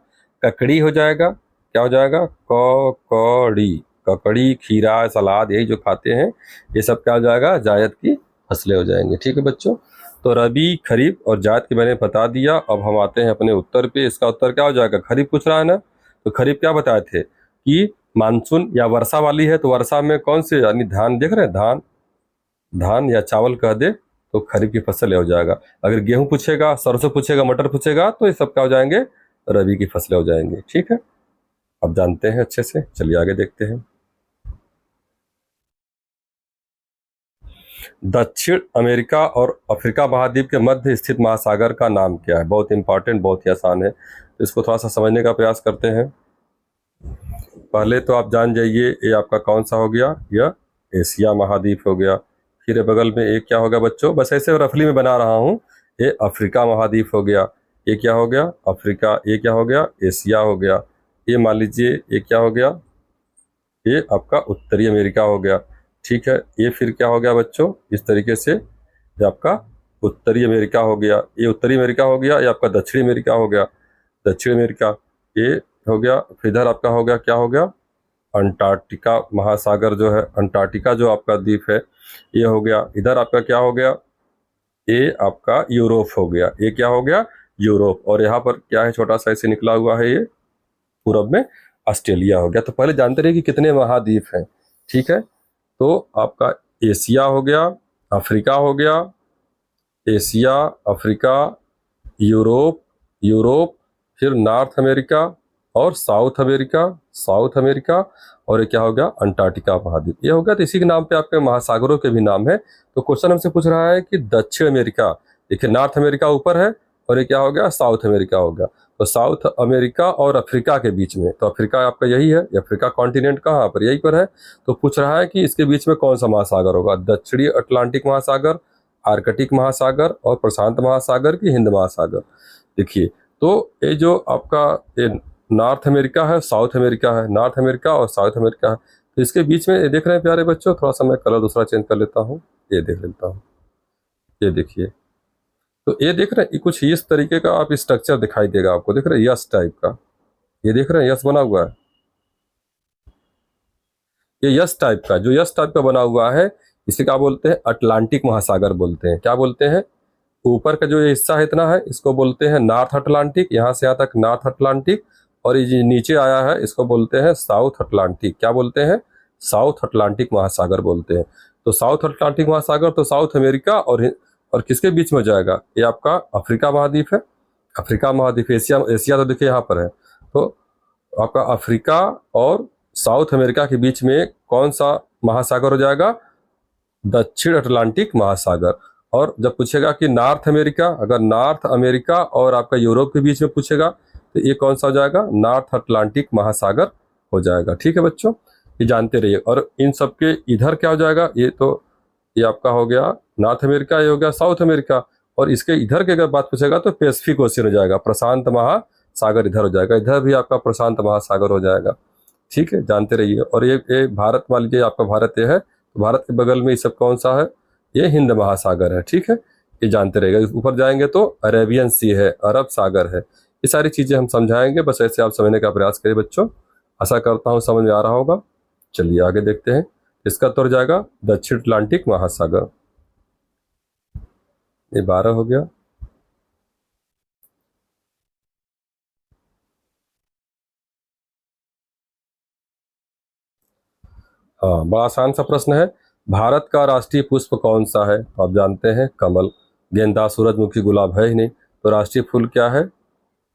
ककड़ी हो जाएगा। क्या हो जाएगा, ककड़ी, ककड़ी, खीरा, सलाद, यही जो खाते हैं ये सब क्या हो जाएगा, जायद की फसलें हो जाएंगे। ठीक है बच्चों, तो रबी, खरीफ और जायद की मैंने बता दिया। अब हम आते हैं अपने उत्तर पे। इसका उत्तर क्या हो जाएगा, खरीफ पूछ रहा है ना, तो खरीफ क्या बताए थे कि मानसून या वर्षा वाली है, तो वर्षा में कौन से, यानी धान, देख रहे हैं धान, धान या चावल कह दे तो खरीफ की फसल हो जाएगा। अगर गेहूं पूछेगा, सरसों पूछेगा, मटर पूछेगा तो ये सब क्या हो जाएंगे, रबी की फसलें हो जाएंगे। ठीक है, अब जानते हैं अच्छे से, चलिए आगे देखते हैं। दक्षिण अमेरिका और अफ्रीका महाद्वीप के मध्य स्थित महासागर का नाम क्या है। बहुत इंपॉर्टेंट, बहुत ही आसान है, तो इसको थोड़ा सा समझने का प्रयास करते हैं। पहले तो आप जान जाइए ये आपका कौन सा हो गया, यह एशिया महाद्वीप हो गया। फिर बगल में एक क्या हो गया बच्चों, बस ऐसे रफली में बना रहा हूँ, ये अफ्रीका महाद्वीप हो गया। ये क्या हो गया, अफ्रीका। ये क्या हो गया, एशिया हो गया। ये मान लीजिए ये क्या हो गया, ये आपका उत्तरी अमेरिका हो गया। ठीक है, ये फिर क्या हो गया बच्चों, इस तरीके से ये आपका उत्तरी अमेरिका हो गया, ये उत्तरी अमेरिका हो गया, ये आपका दक्षिणी अमेरिका हो गया, दक्षिण अमेरिका ये हो गया। फिर इधर आपका हो गया, क्या हो गया, अंटार्कटिका महासागर जो है, अंटार्कटिका जो आपका द्वीप है ये हो गया। इधर आपका क्या हो गया, ये आपका यूरोप हो गया। ये क्या हो गया, यूरोप। और यहाँ पर क्या है, छोटा सा ऐसे निकला हुआ है, ये पूरब में ऑस्ट्रेलिया हो गया। तो पहले जानते रहे कि कितने महाद्वीप हैं। ठीक है, तो आपका एशिया हो गया, अफ्रीका हो गया, एशिया, अफ्रीका, यूरोप, यूरोप, फिर नॉर्थ अमेरिका और साउथ अमेरिका, साउथ अमेरिका, और ये क्या हो गया, अंटार्कटिका महाद्वीप, ये हो गया। तो इसी के नाम पे आपके महासागरों के भी नाम है। तो क्वेश्चन हमसे पूछ रहा है कि दक्षिण अमेरिका, देखिए नॉर्थ अमेरिका ऊपर है और ये क्या हो गया, साउथ अमेरिका हो गया। तो साउथ अमेरिका और अफ्रीका के बीच में, तो अफ्रीका आपका यही है, अफ्रीका कॉन्टिनेंट कहाँ पर, यहीं पर है। तो पूछ रहा है कि इसके बीच में कौन सा महासागर होगा, दक्षिणी अटलांटिक महासागर, आर्कटिक महासागर और प्रशांत महासागर की हिंद महासागर। देखिए, तो ये जो आपका ये नॉर्थ अमेरिका है, साउथ अमेरिका है, नॉर्थ अमेरिका और साउथ अमेरिका है, तो इसके बीच में ये देख रहे हैं प्यारे बच्चों, थोड़ा सा मैं कलर दूसरा चेंज कर लेता हूँ, ये देख लेता हूँ, ये देखिए। तो ये देख रहे हैं, ये कुछ इस तरीके का आप स्ट्रक्चर दिखाई देगा आपको, देख रहे हैं यस टाइप का, ये देख रहे हैं यस बना हुआ है, ये यस टाइप का, जो यस टाइप का बना हुआ है इसे क्या बोलते हैं, अटलांटिक महासागर बोलते हैं। क्या बोलते हैं, ऊपर का जो ये हिस्सा है इतना है, इसको बोलते हैं नॉर्थ अटलांटिक, यहाँ से यहाँ तक नॉर्थ अटलांटिक, और ये जो नीचे आया है इसको बोलते हैं साउथ अटलांटिक। क्या बोलते हैं, साउथ अटलांटिक महासागर बोलते हैं। तो साउथ अटलांटिक महासागर तो साउथ अमेरिका और किसके बीच में जाएगा, ये आपका अफ्रीका महाद्वीप है, अफ्रीका महाद्वीप। एशिया, एशिया तो देखिए यहाँ पर है, तो आपका अफ्रीका और साउथ अमेरिका के बीच में कौन सा महासागर हो जाएगा, दक्षिण अटलांटिक महासागर। और जब पूछेगा कि नॉर्थ अमेरिका, अगर नॉर्थ अमेरिका और आपका यूरोप के बीच में पूछेगा तो ये कौन सा हो जाएगा, नॉर्थ अटलांटिक महासागर हो जाएगा। ठीक है बच्चों, ये जानते रहिए। और इन सबके इधर क्या हो जाएगा, ये तो ये आपका हो गया नॉर्थ अमेरिका, ये हो गया साउथ अमेरिका, और इसके इधर की अगर बात पूछेगा तो पैसिफिक ओशियन हो जाएगा, प्रशांत महासागर इधर हो जाएगा, इधर भी आपका प्रशांत महासागर हो जाएगा। ठीक है, जानते रहिए। और ये भारत मान लीजिए आपका भारत ये है, तो भारत के बगल में ये सब कौन सा है, ये हिंद महासागर है। ठीक है, ये जानते रहेगा। ऊपर जाएंगे तो अरेबियन सी है, अरब सागर है। ये सारी चीजें हम समझाएंगे, बस ऐसे आप समझने का प्रयास करिए बच्चों। आशा करता हूँ समझ में आ रहा होगा। चलिए आगे देखते हैं। इसका उत्तर जाएगा दक्षिण अटलांटिक महासागर। ये 12 हो गया। हाँ, बड़ा आसान सा प्रश्न है। भारत का राष्ट्रीय पुष्प कौन सा है, तो आप जानते हैं कमल। गेंदा, सूरजमुखी, गुलाब है ही नहीं, तो राष्ट्रीय फूल क्या है,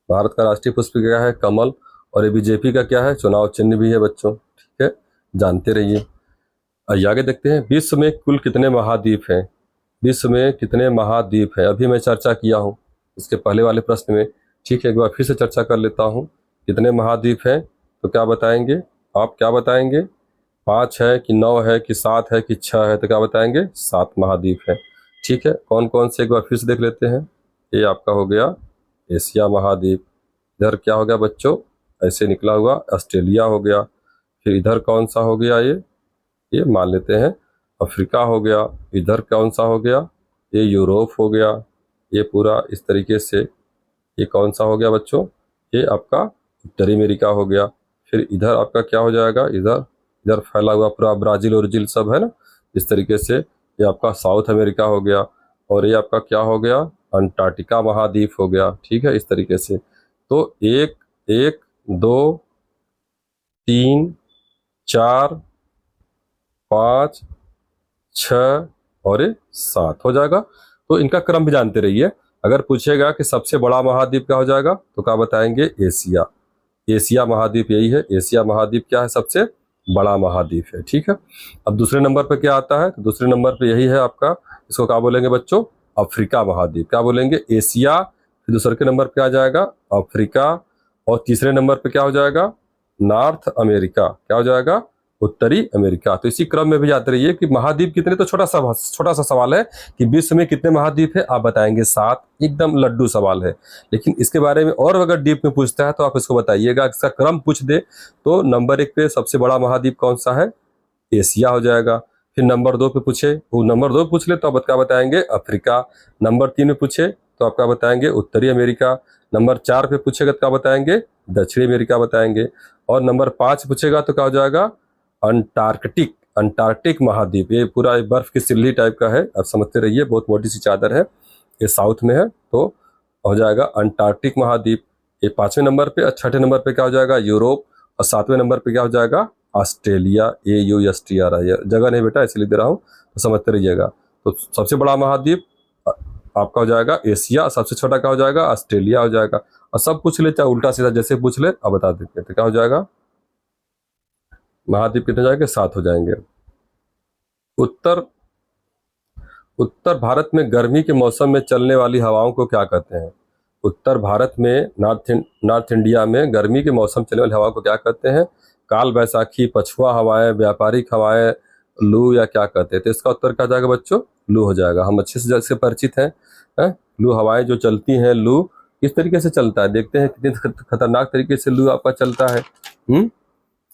भारत का राष्ट्रीय पुष्प क्या है, कमल। और ये बीजेपी का क्या है, चुनाव चिन्ह भी है बच्चों। ठीक है, जानते रहिए। आइए आगे देखते हैं। विश्व में कुल कितने महाद्वीप हैं, विश्व में कितने महाद्वीप हैं, अभी मैं चर्चा किया हूँ इसके पहले वाले प्रश्न में। ठीक है, एक बार फिर से चर्चा कर लेता हूँ। कितने महाद्वीप हैं, तो क्या बताएंगे आप, क्या बताएंगे, 5 है कि 9 है कि 7 है कि 6 है, तो क्या बताएंगे, 7 महाद्वीप है। ठीक है, कौन कौन से एक बार फिर से देख लेते हैं। ये आपका हो गया एशिया महाद्वीप, इधर क्या हो गया बच्चों, ऐसे निकला हुआ ऑस्ट्रेलिया हो गया। फिर इधर कौन सा हो गया, ये मान लेते हैं अफ्रीका हो गया। इधर कौन सा हो गया, ये यूरोप हो गया। ये पूरा इस तरीके से, ये कौन सा हो गया बच्चों, ये आपका उत्तरी अमेरिका हो गया। फिर इधर आपका क्या हो जाएगा, इधर इधर फैला हुआ पूरा ब्राजील और सब है ना, इस तरीके से ये आपका साउथ अमेरिका हो गया, और ये आपका क्या हो गया, अंटार्कटिका महाद्वीप हो गया। ठीक है, इस तरीके से। तो 1 1 2 3 4 5 6 और ये 7 हो जाएगा। तो इनका क्रम भी जानते रहिए। अगर पूछेगा कि सबसे बड़ा महाद्वीप क्या हो जाएगा, तो क्या बताएंगे, एशिया। एशिया महाद्वीप यही है, एशिया महाद्वीप क्या है, सबसे बड़ा महाद्वीप है। ठीक है। अब दूसरे नंबर पे क्या आता है, तो दूसरे नंबर पे यही है आपका, इसको क्या बोलेंगे बच्चों, अफ्रीका महाद्वीप। क्या बोलेंगे, एशिया, फिर दूसरे के नंबर पे आ जाएगा अफ्रीका, और तीसरे नंबर पे क्या हो जाएगा, नॉर्थ अमेरिका। क्या हो जाएगा, उत्तरी अमेरिका। तो इसी क्रम में भी जाते रहिए कि महाद्वीप कितने, तो छोटा सा सवाल है कि विश्व में कितने महाद्वीप है, आप बताएंगे 7। एकदम लड्डू सवाल है। लेकिन इसके बारे में और अगर डीप में पूछता है तो आप इसको बताइएगा, इसका क्रम पूछ दे तो नंबर 1 पे सबसे बड़ा महाद्वीप कौन सा है, एशिया हो जाएगा। फिर नंबर 2 पे पूछे, वो नंबर 2 पूछ ले तो आप क्या बताएंगे, अफ्रीका। नंबर 3 में पूछे तो आप क्या बताएंगे, उत्तरी अमेरिका। नंबर 4 पे पूछेगा तो क्या बताएंगे, दक्षिणी अमेरिका बताएंगे। और नंबर 5 पूछेगा तो क्या हो जाएगा, अंटार्कटिक महाद्वीप। ये पूरा एक बर्फ की सिल्ली टाइप का है, आप समझते रहिए, बहुत मोटी सी चादर है, ये साउथ में है, तो हो जाएगा अंटार्कटिक महाद्वीप। ये 5वें नंबर पे। और 6ठे नंबर पे क्या हो जाएगा, यूरोप। और 7वें नंबर पे क्या हो जाएगा, ऑस्ट्रेलिया। AUSTRIA जगह नहीं बेटा, इसलिए दे रहा हूँ, तो समझते रहिएगा। तो सबसे बड़ा महाद्वीप आपका हो जाएगा एशिया, सबसे छोटा क्या हो जाएगा, ऑस्ट्रेलिया हो जाएगा। और सब पूछ ले, चाहे उल्टा सीधा जैसे पूछ ले, अब बता देते हैं। तो क्या हो जाएगा, महाद्वीप कितने जाएंगे, 7 हो जाएंगे। उत्तर उत्तर भारत में गर्मी के मौसम में चलने वाली हवाओं को क्या कहते हैं। उत्तर भारत में, नॉर्थ इंडिया में गर्मी के मौसम चलने वाली हवाओं को क्या कहते हैं, काल बैसाखी, पछुआ हवाएं, व्यापारिक हवाएं, लू, या क्या कहते हैं। तो इसका उत्तर क्या जाएगा बच्चों, लू हो जाएगा। हम अच्छे से परिचित हैं। लू हवाएं जो चलती हैं, लू किस तरीके से चलता है, देखते हैं कितने खतरनाक तरीके से लू आपका चलता है।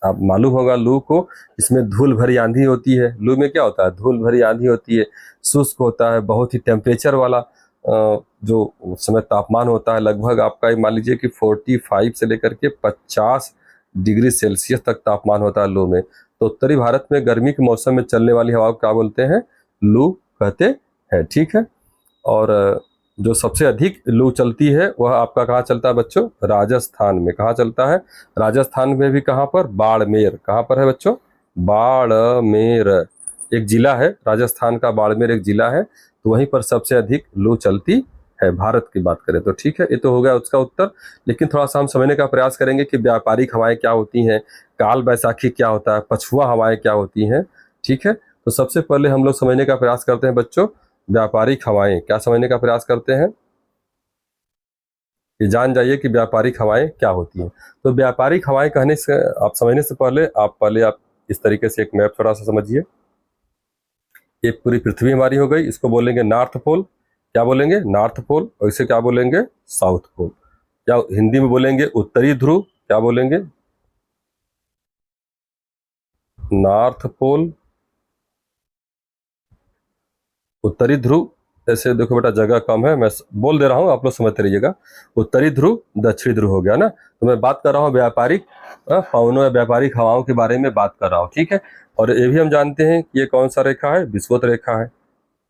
आप मालूम होगा लू को, इसमें धूल भरी आंधी होती है। लू में क्या होता है, धूल भरी आंधी होती है, शुष्क होता है, बहुत ही टेम्परेचर वाला जो उस समय तापमान होता है, लगभग आपका मान लीजिए कि 45 से लेकर के 50 डिग्री सेल्सियस तक तापमान होता है लू में। तो उत्तरी भारत में गर्मी के मौसम में चलने वाली हवा को क्या बोलते हैं, लू कहते हैं। ठीक है। और जो सबसे अधिक लू चलती है वह आपका कहाँ चलता है बच्चों, राजस्थान में। कहाँ चलता है, राजस्थान में भी कहाँ पर, बाड़मेर। कहाँ पर है बच्चों, बाड़मेर एक जिला है, राजस्थान का बाड़मेर एक जिला है, तो वहीं पर सबसे अधिक लू चलती है, भारत की बात करें तो। ठीक है, ये तो हो गया उसका उत्तर। लेकिन थोड़ा सा हम समझने का प्रयास करेंगे कि व्यापारिक हवाएं क्या होती हैं, काल बैसाखी क्या होता है, पछुआ हवाएं क्या होती हैं। ठीक है, तो सबसे पहले हम लोग समझने का प्रयास करते हैं बच्चों, व्यापारिक हवाएं क्या समझने का प्रयास करते हैं, ये जान जाइए कि व्यापारिक हवाएं क्या होती हैं। तो व्यापारिक हवाएं कहने से, आप समझने से पहले आप इस तरीके से एक मैप थोड़ा सा समझिए। ये पूरी पृथ्वी हमारी हो गई, इसको बोलेंगे नॉर्थ पोल। क्या बोलेंगे, नॉर्थ पोल। और इसे क्या बोलेंगे, साउथ पोल। या हिंदी में बोलेंगे उत्तरी ध्रुव। क्या बोलेंगे, नॉर्थ पोल, उत्तरी ध्रुव। ऐसे देखो बेटा, जगह कम है, मैं बोल दे रहा हूँ, आप लोग समझते रहिएगा। उत्तरी ध्रुव, दक्षिणी ध्रुव हो गया ना। तो मैं बात कर रहा हूँ व्यापारिक पवनों या व्यापारिक हवाओं के बारे में बात कर रहा हूँ। ठीक है। और ये भी हम जानते हैं कि ये कौन सा रेखा है, विषुवत रेखा है।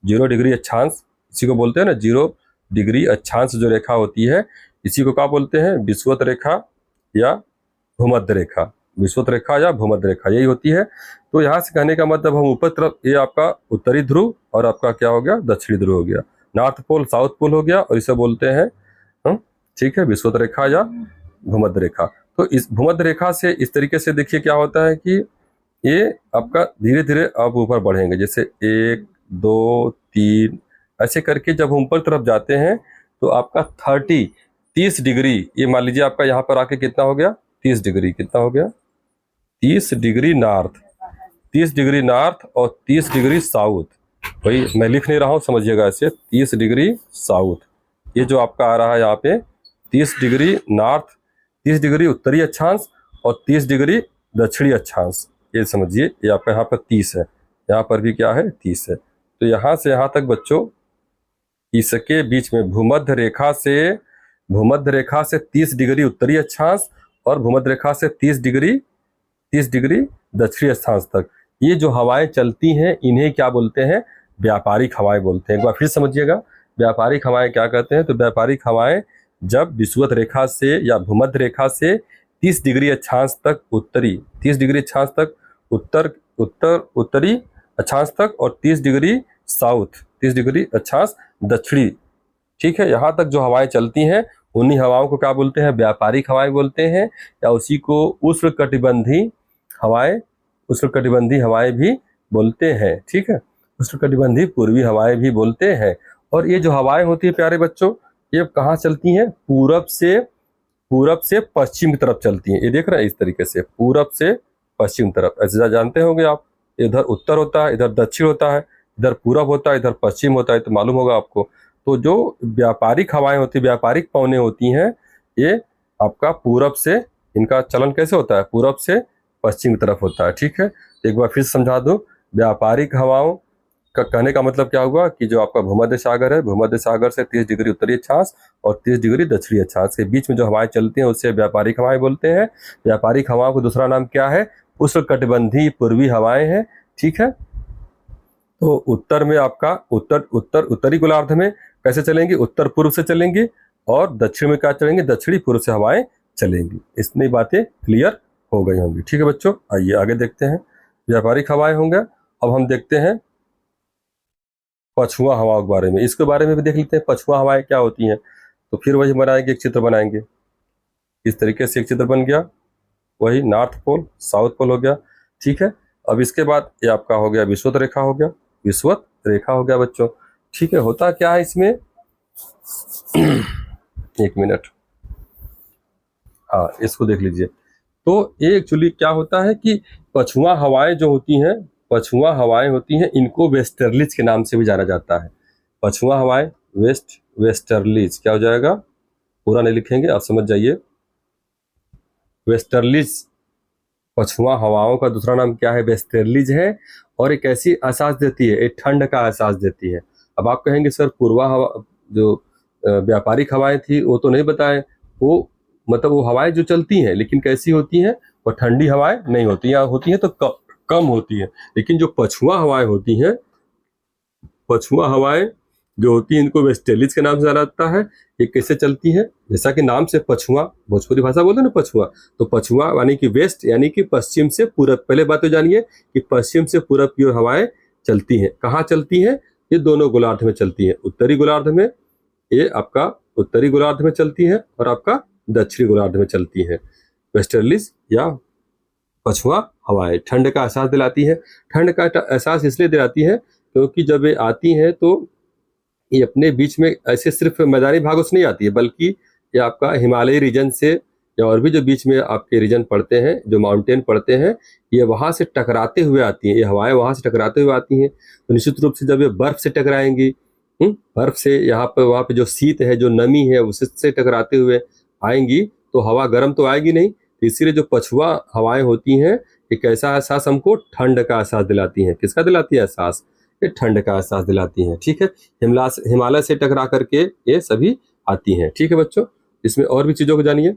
0 डिग्री अक्षांश, इसी को बोलते हैं ना, 0 डिग्री अक्षांश जो रेखा होती है, इसी को क्या बोलते हैं, विषुवत रेखा या भूमध्य रेखा। विषुवत रेखा या भूमध्य रेखा यही होती है। तो यहाँ से कहने का मतलब, हम ऊपर तरफ, ये आपका उत्तरी ध्रुव और आपका क्या हो गया, दक्षिणी ध्रुव हो गया। नॉर्थ पोल, साउथ पोल हो गया, और इसे बोलते हैं ठीक है, विषुवत रेखा या भूमध्य रेखा। तो इस भूमध्य रेखा से इस तरीके से देखिए क्या होता है कि ये आपका धीरे धीरे आप ऊपर बढ़ेंगे, जैसे 1 2 3 ऐसे करके जब हम ऊपर तरफ जाते हैं तो आपका 30 डिग्री, ये मान लीजिए आपका यहाँ पर आके कितना हो गया, 30 डिग्री। कितना हो गया, 30 डिग्री नॉर्थ, 30 डिग्री नॉर्थ और 30 डिग्री साउथ। भाई मैं लिख नहीं रहा हूँ, समझिएगा ऐसे, 30 डिग्री साउथ, ये जो आपका आ रहा है यहाँ पे 30 डिग्री नॉर्थ, 30 डिग्री उत्तरी अक्षांश और 30 डिग्री दक्षिणी अक्षांश। ये समझिए, ये आपका यहाँ पर 30 है, यहाँ पर भी क्या है, 30 है। तो यहाँ से यहाँ तक बच्चों, इसके बीच में भूमध्य रेखा से 30 डिग्री उत्तरी अक्षांश और भूमध्य रेखा से 30 डिग्री दक्षिणी अक्षांश तक ये जो हवाएं चलती हैं इन्हें क्या बोलते हैं? व्यापारिक हवाएं बोलते हैं। एक बार फिर समझिएगा, व्यापारिक हवाएं क्या कहते हैं? तो व्यापारिक हवाएं जब विषुवत रेखा से या भूमध्य रेखा से 30 डिग्री अक्षांश तक उत्तरी, 30 डिग्री अक्षांश तक उत्तरी अक्षांश तक और 30 डिग्री साउथ, 30 डिग्री अक्षांश दक्षिणी, ठीक है, यहाँ तक जो हवाएं चलती हैं उन्हीं हवाओं को क्या बोलते हैं? व्यापारिक हवाएं बोलते हैं, या उसी को उष्णकटिबंधी हवाएं भी बोलते हैं, ठीक है, उष्णकटिबंधी पूर्वी हवाएं भी बोलते हैं। और ये जो हवाएं होती है प्यारे बच्चों, ये कहाँ चलती हैं? पूरब से पश्चिम की तरफ चलती हैं। ये देख रहे हैं इस तरीके से, पूरब से पश्चिम तरफ, ऐसे जानते होंगे आप, इधर उत्तर होता है, इधर दक्षिण होता है, इधर पूरब होता है, इधर पश्चिम होता है, तो मालूम होगा आपको। तो जो व्यापारिक हवाएं होती, व्यापारिक पवनें होती हैं, ये आपका पूरब से, इनका चलन कैसे होता है? पूरब से पश्चिम की तरफ होता है, ठीक है। एक बार फिर समझा दूं, व्यापारिक हवाओं का कहने का मतलब क्या हुआ कि जो आपका भूमध्य सागर है, भूमध्य सागर से 30 डिग्री उत्तरी अक्षांश और 30 डिग्री दक्षिणी अक्षांश के बीच में जो हवाएं चलती हैं उससे व्यापारिक हवाएं बोलते हैं। व्यापारिक हवाओं का दूसरा नाम क्या है? उष्णकटिबंधी पूर्वी हवाएं हैं, ठीक है। तो उत्तर में आपका उत्तरी गोलार्ध में कैसे चलेंगे? उत्तर पूर्व से चलेंगे, और दक्षिण में क्या चलेंगे? दक्षिणी पूर्व से हवाएं चलेंगी। इतनी बातें क्लियर हो गई होंगी, ठीक है बच्चों। आइए आगे देखते हैं, व्यापारिक हवाएं होंगे। अब हम देखते हैं पछुआ हवाओं के बारे में, इसके बारे में भी देख लेते हैं, पछुआ हवाएं क्या होती हैं। तो फिर वही बनाएंगे, एक चित्र बनाएंगे, इस तरीके से एक चित्र बन गया, वही नॉर्थ पोल साउथ पोल हो गया, ठीक है। अब इसके बाद ये आपका हो गया विषुवत रेखा हो गया, विषुवत रेखा हो गया बच्चों, ठीक है। होता क्या है इसमें एक मिनट, हाँ इसको देख लीजिए। तो ये एक्चुअली क्या होता है कि पछुआ हवाएं जो होती हैं, पछुआ हवाएं होती हैं, इनको वेस्टर्लीज के नाम से भी जाना जाता है। पछुआ हवाएं वेस्टर्लीज क्या हो जाएगा? पूरा नहीं लिखेंगे, आप समझ जाइए। वेस्टर्लीज पछुआ हवाओं का दूसरा नाम क्या है? वेस्टर्लीज है। और एक ऐसी एहसास देती है, एक ठंड का एहसास देती है। अब आप कहेंगे सर पूर्वा हवा जो व्यापारिक हवाएं थी वो तो नहीं बताए, वो मतलब वो हवाएं जो चलती हैं लेकिन कैसी होती हैं? वो ठंडी हवाएं नहीं होती, या होती हैं तो कम होती हैं। लेकिन जो पछुआ हवाएं होती हैं, पछुआ हवाएं जो होती हैं, इनको वेस्टर्लीज के नाम से जाना जाता है। ये कैसे चलती है? जैसा कि नाम से पछुआ, भोजपुरी भाषा बोलते हैं ना पछुआ, तो पछुआ यानी कि वेस्ट यानी कि पश्चिम से पूरब। पहले बात तो जानिए कि पश्चिम से पूरब की ओर हवाएं चलती हैं। कहाँ चलती हैं? ये दोनों गोलार्ध में चलती हैं। उत्तरी गोलार्ध में, ये आपका उत्तरी गोलार्ध में चलती है और आपका दक्षिणी गोलार्ध में चलती है। वेस्टर्लीज या पछुआ हवाएं ठंड का एहसास दिलाती है। ठंड का एहसास इसलिए दिलाती है क्योंकि जब ये आती हैं तो ये अपने बीच में ऐसे सिर्फ मैदानी भागों से नहीं आती है, बल्कि ये आपका हिमालयी रीजन से या और भी जो बीच में आपके रीजन पड़ते हैं, जो माउंटेन पड़ते हैं, ये वहाँ से टकराते हुए आती हैं। ये हवाएं वहाँ से टकराते हुए आती हैं। तो निश्चित रूप से जब ये बर्फ से टकराएंगी, बर्फ से यहाँ पर वहाँ पे जो शीत है, जो नमी है, उससे टकराते हुए आएंगी, तो हवा गर्म तो आएगी नहीं। तो इसीलिए जो पछुआ हवाएं होती हैं, एक ऐसा एहसास हमको ठंड का एहसास दिलाती हैं। किसका दिलाती है एहसास? ये ठंड का एहसास दिलाती हैं, ठीक है। हिमालय से टकरा करके ये सभी आती हैं, ठीक है बच्चों। इसमें और भी चीज़ों को जानिए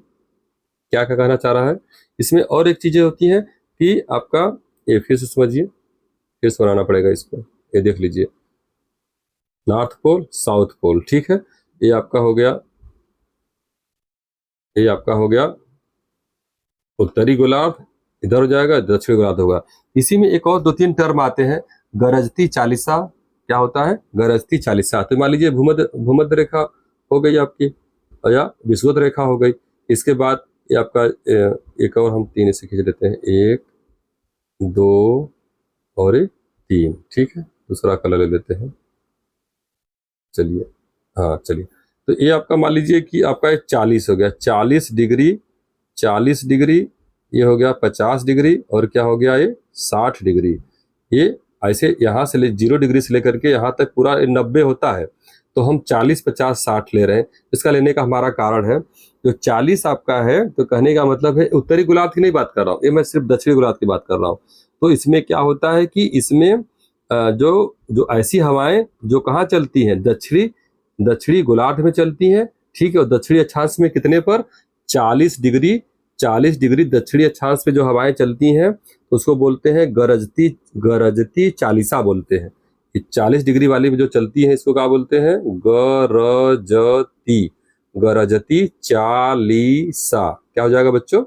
क्या क्या कहना चाह रहा है। इसमें और एक चीज़ें होती हैं कि आपका ये फिर से समझिए, फिर से बनाना पड़ेगा इसको। ये देख लीजिए, नॉर्थ पोल साउथ पोल, ठीक है। ये आपका हो गया, ये आपका हो गया उत्तरी गोलार्ध, इधर हो जाएगा, दक्षिणी गोलार्ध होगा। इसी में एक और 2-3 टर्म आते हैं। गरजती चालीसा क्या होता है? गरजती चालीसा। तो मान लीजिए भूमध्य रेखा हो गई आपकी, या विषुवत रेखा हो गई। इसके बाद ये आपका एक और हम 3 इसे खींच देते हैं, 1 2 और 3, ठीक है। दूसरा कलर ले लेते हैं, चलिए, हाँ चलिए। तो ये आपका मान लीजिए कि आपका 40 हो गया, 40 डिग्री, ये हो गया 50 डिग्री, और क्या हो गया ये 60 डिग्री। ये ऐसे यहाँ से 0 डिग्री से लेकर के यहाँ तक पूरा 90 होता है। तो हम 40, 50, 60 ले रहे हैं। इसका लेने का हमारा कारण है, जो 40 आपका है, तो कहने का मतलब है उत्तरी गोलार्ध की नहीं बात कर रहा हूँ, ये मैं सिर्फ दक्षिणी गोलार्ध की बात कर रहा हूँ। तो इसमें क्या होता है कि इसमें जो ऐसी हवाएं जो कहाँ चलती हैं? दक्षिणी गोलार्ध में चलती हैं, ठीक है। और दक्षिणी अक्षांश में कितने पर? 40 40 डिग्री दक्षिणी अक्षांश पे जो हवाएं चलती हैं तो उसको बोलते हैं गरजती गरजती चालीसा बोलते हैं। ये 40 डिग्री वाली जो चलती है इसको क्या बोलते हैं? गरजती गरजती चालीसा। क्या हो जाएगा बच्चों?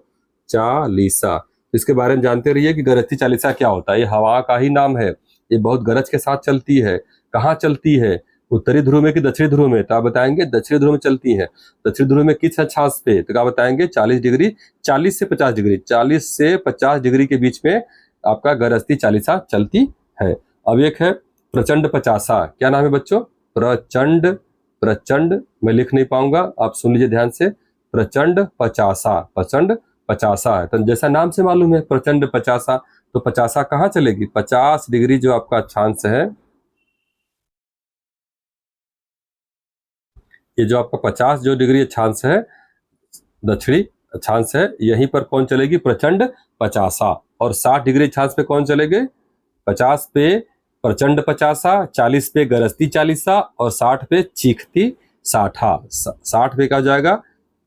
चालीसा। इसके बारे में जानते रहिए कि गरजती चालीसा क्या होता है। ये हवा का ही नाम है, ये बहुत गरज के साथ चलती है। कहाँ चलती है? उत्तरी ध्रुव में कि दक्षिणी ध्रुव में? तो आप बताएंगे दक्षिणी ध्रुव में चलती है। दक्षिणी ध्रुव में किस अक्षांश पे? तो क्या बताएंगे? 40 डिग्री, 40 से 50 डिग्री, 40 से 50 डिग्री के बीच में आपका गरजती चालीसा चलती है। अब एक है प्रचंड पचासा। क्या नाम है बच्चों? प्रचंड, प्रचंड मैं लिख नहीं पाऊंगा, आप सुन लीजिए ध्यान से। प्रचंड पचासा, प्रचंड पचासा है। तो जैसा नाम से मालूम है प्रचंड पचासा, तो पचासा कहाँ चलेगी? 50 डिग्री जो आपका अक्षांश है, ये जो आपका 50 जो डिग्री अक्षांश है, दक्षिणी अक्षांश है, यहीं पर कौन चलेगी? प्रचंड पचासा। और 60 डिग्री अक्षांश पे कौन चलेंगे? 50 पे प्रचंड पचासा, 40 पे गरजती चालीसा और 60 पे चीखती साठा। 60 पे क्या हो जाएगा?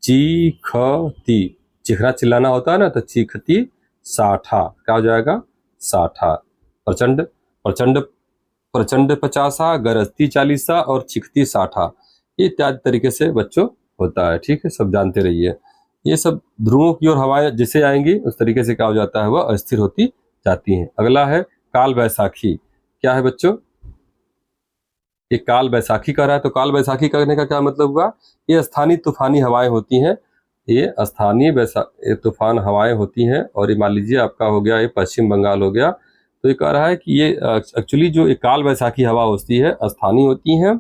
चीखती, चिखना चिल्लाना होता है ना, तो चीखती साठा। क्या हो जाएगा? साठा। प्रचंड, प्रचंड, प्रचंड पचासा, गरजती चालीसा और चिखती साठा, ये इत्यादि तरीके से बच्चों होता है। ठीक है, सब जानते रहिए। ये सब ध्रुवों की ओर हवाएं जैसे आएंगी उस तरीके से क्या हो जाता है? वह अस्थिर होती जाती हैं। अगला है काल बैसाखी। क्या है बच्चों? ये काल बैसाखी कर रहा है, तो काल बैसाखी करने का क्या मतलब हुआ? ये स्थानीय तूफानी हवाएं होती हैं, ये स्थानीय तूफान हवाएं होती हैं। और ये मान लीजिए आपका हो गया, ये पश्चिम बंगाल हो गया। तो ये कह रहा है कि ये एक्चुअली जो काल बैसाखी हवा होती है स्थानीय होती हैं,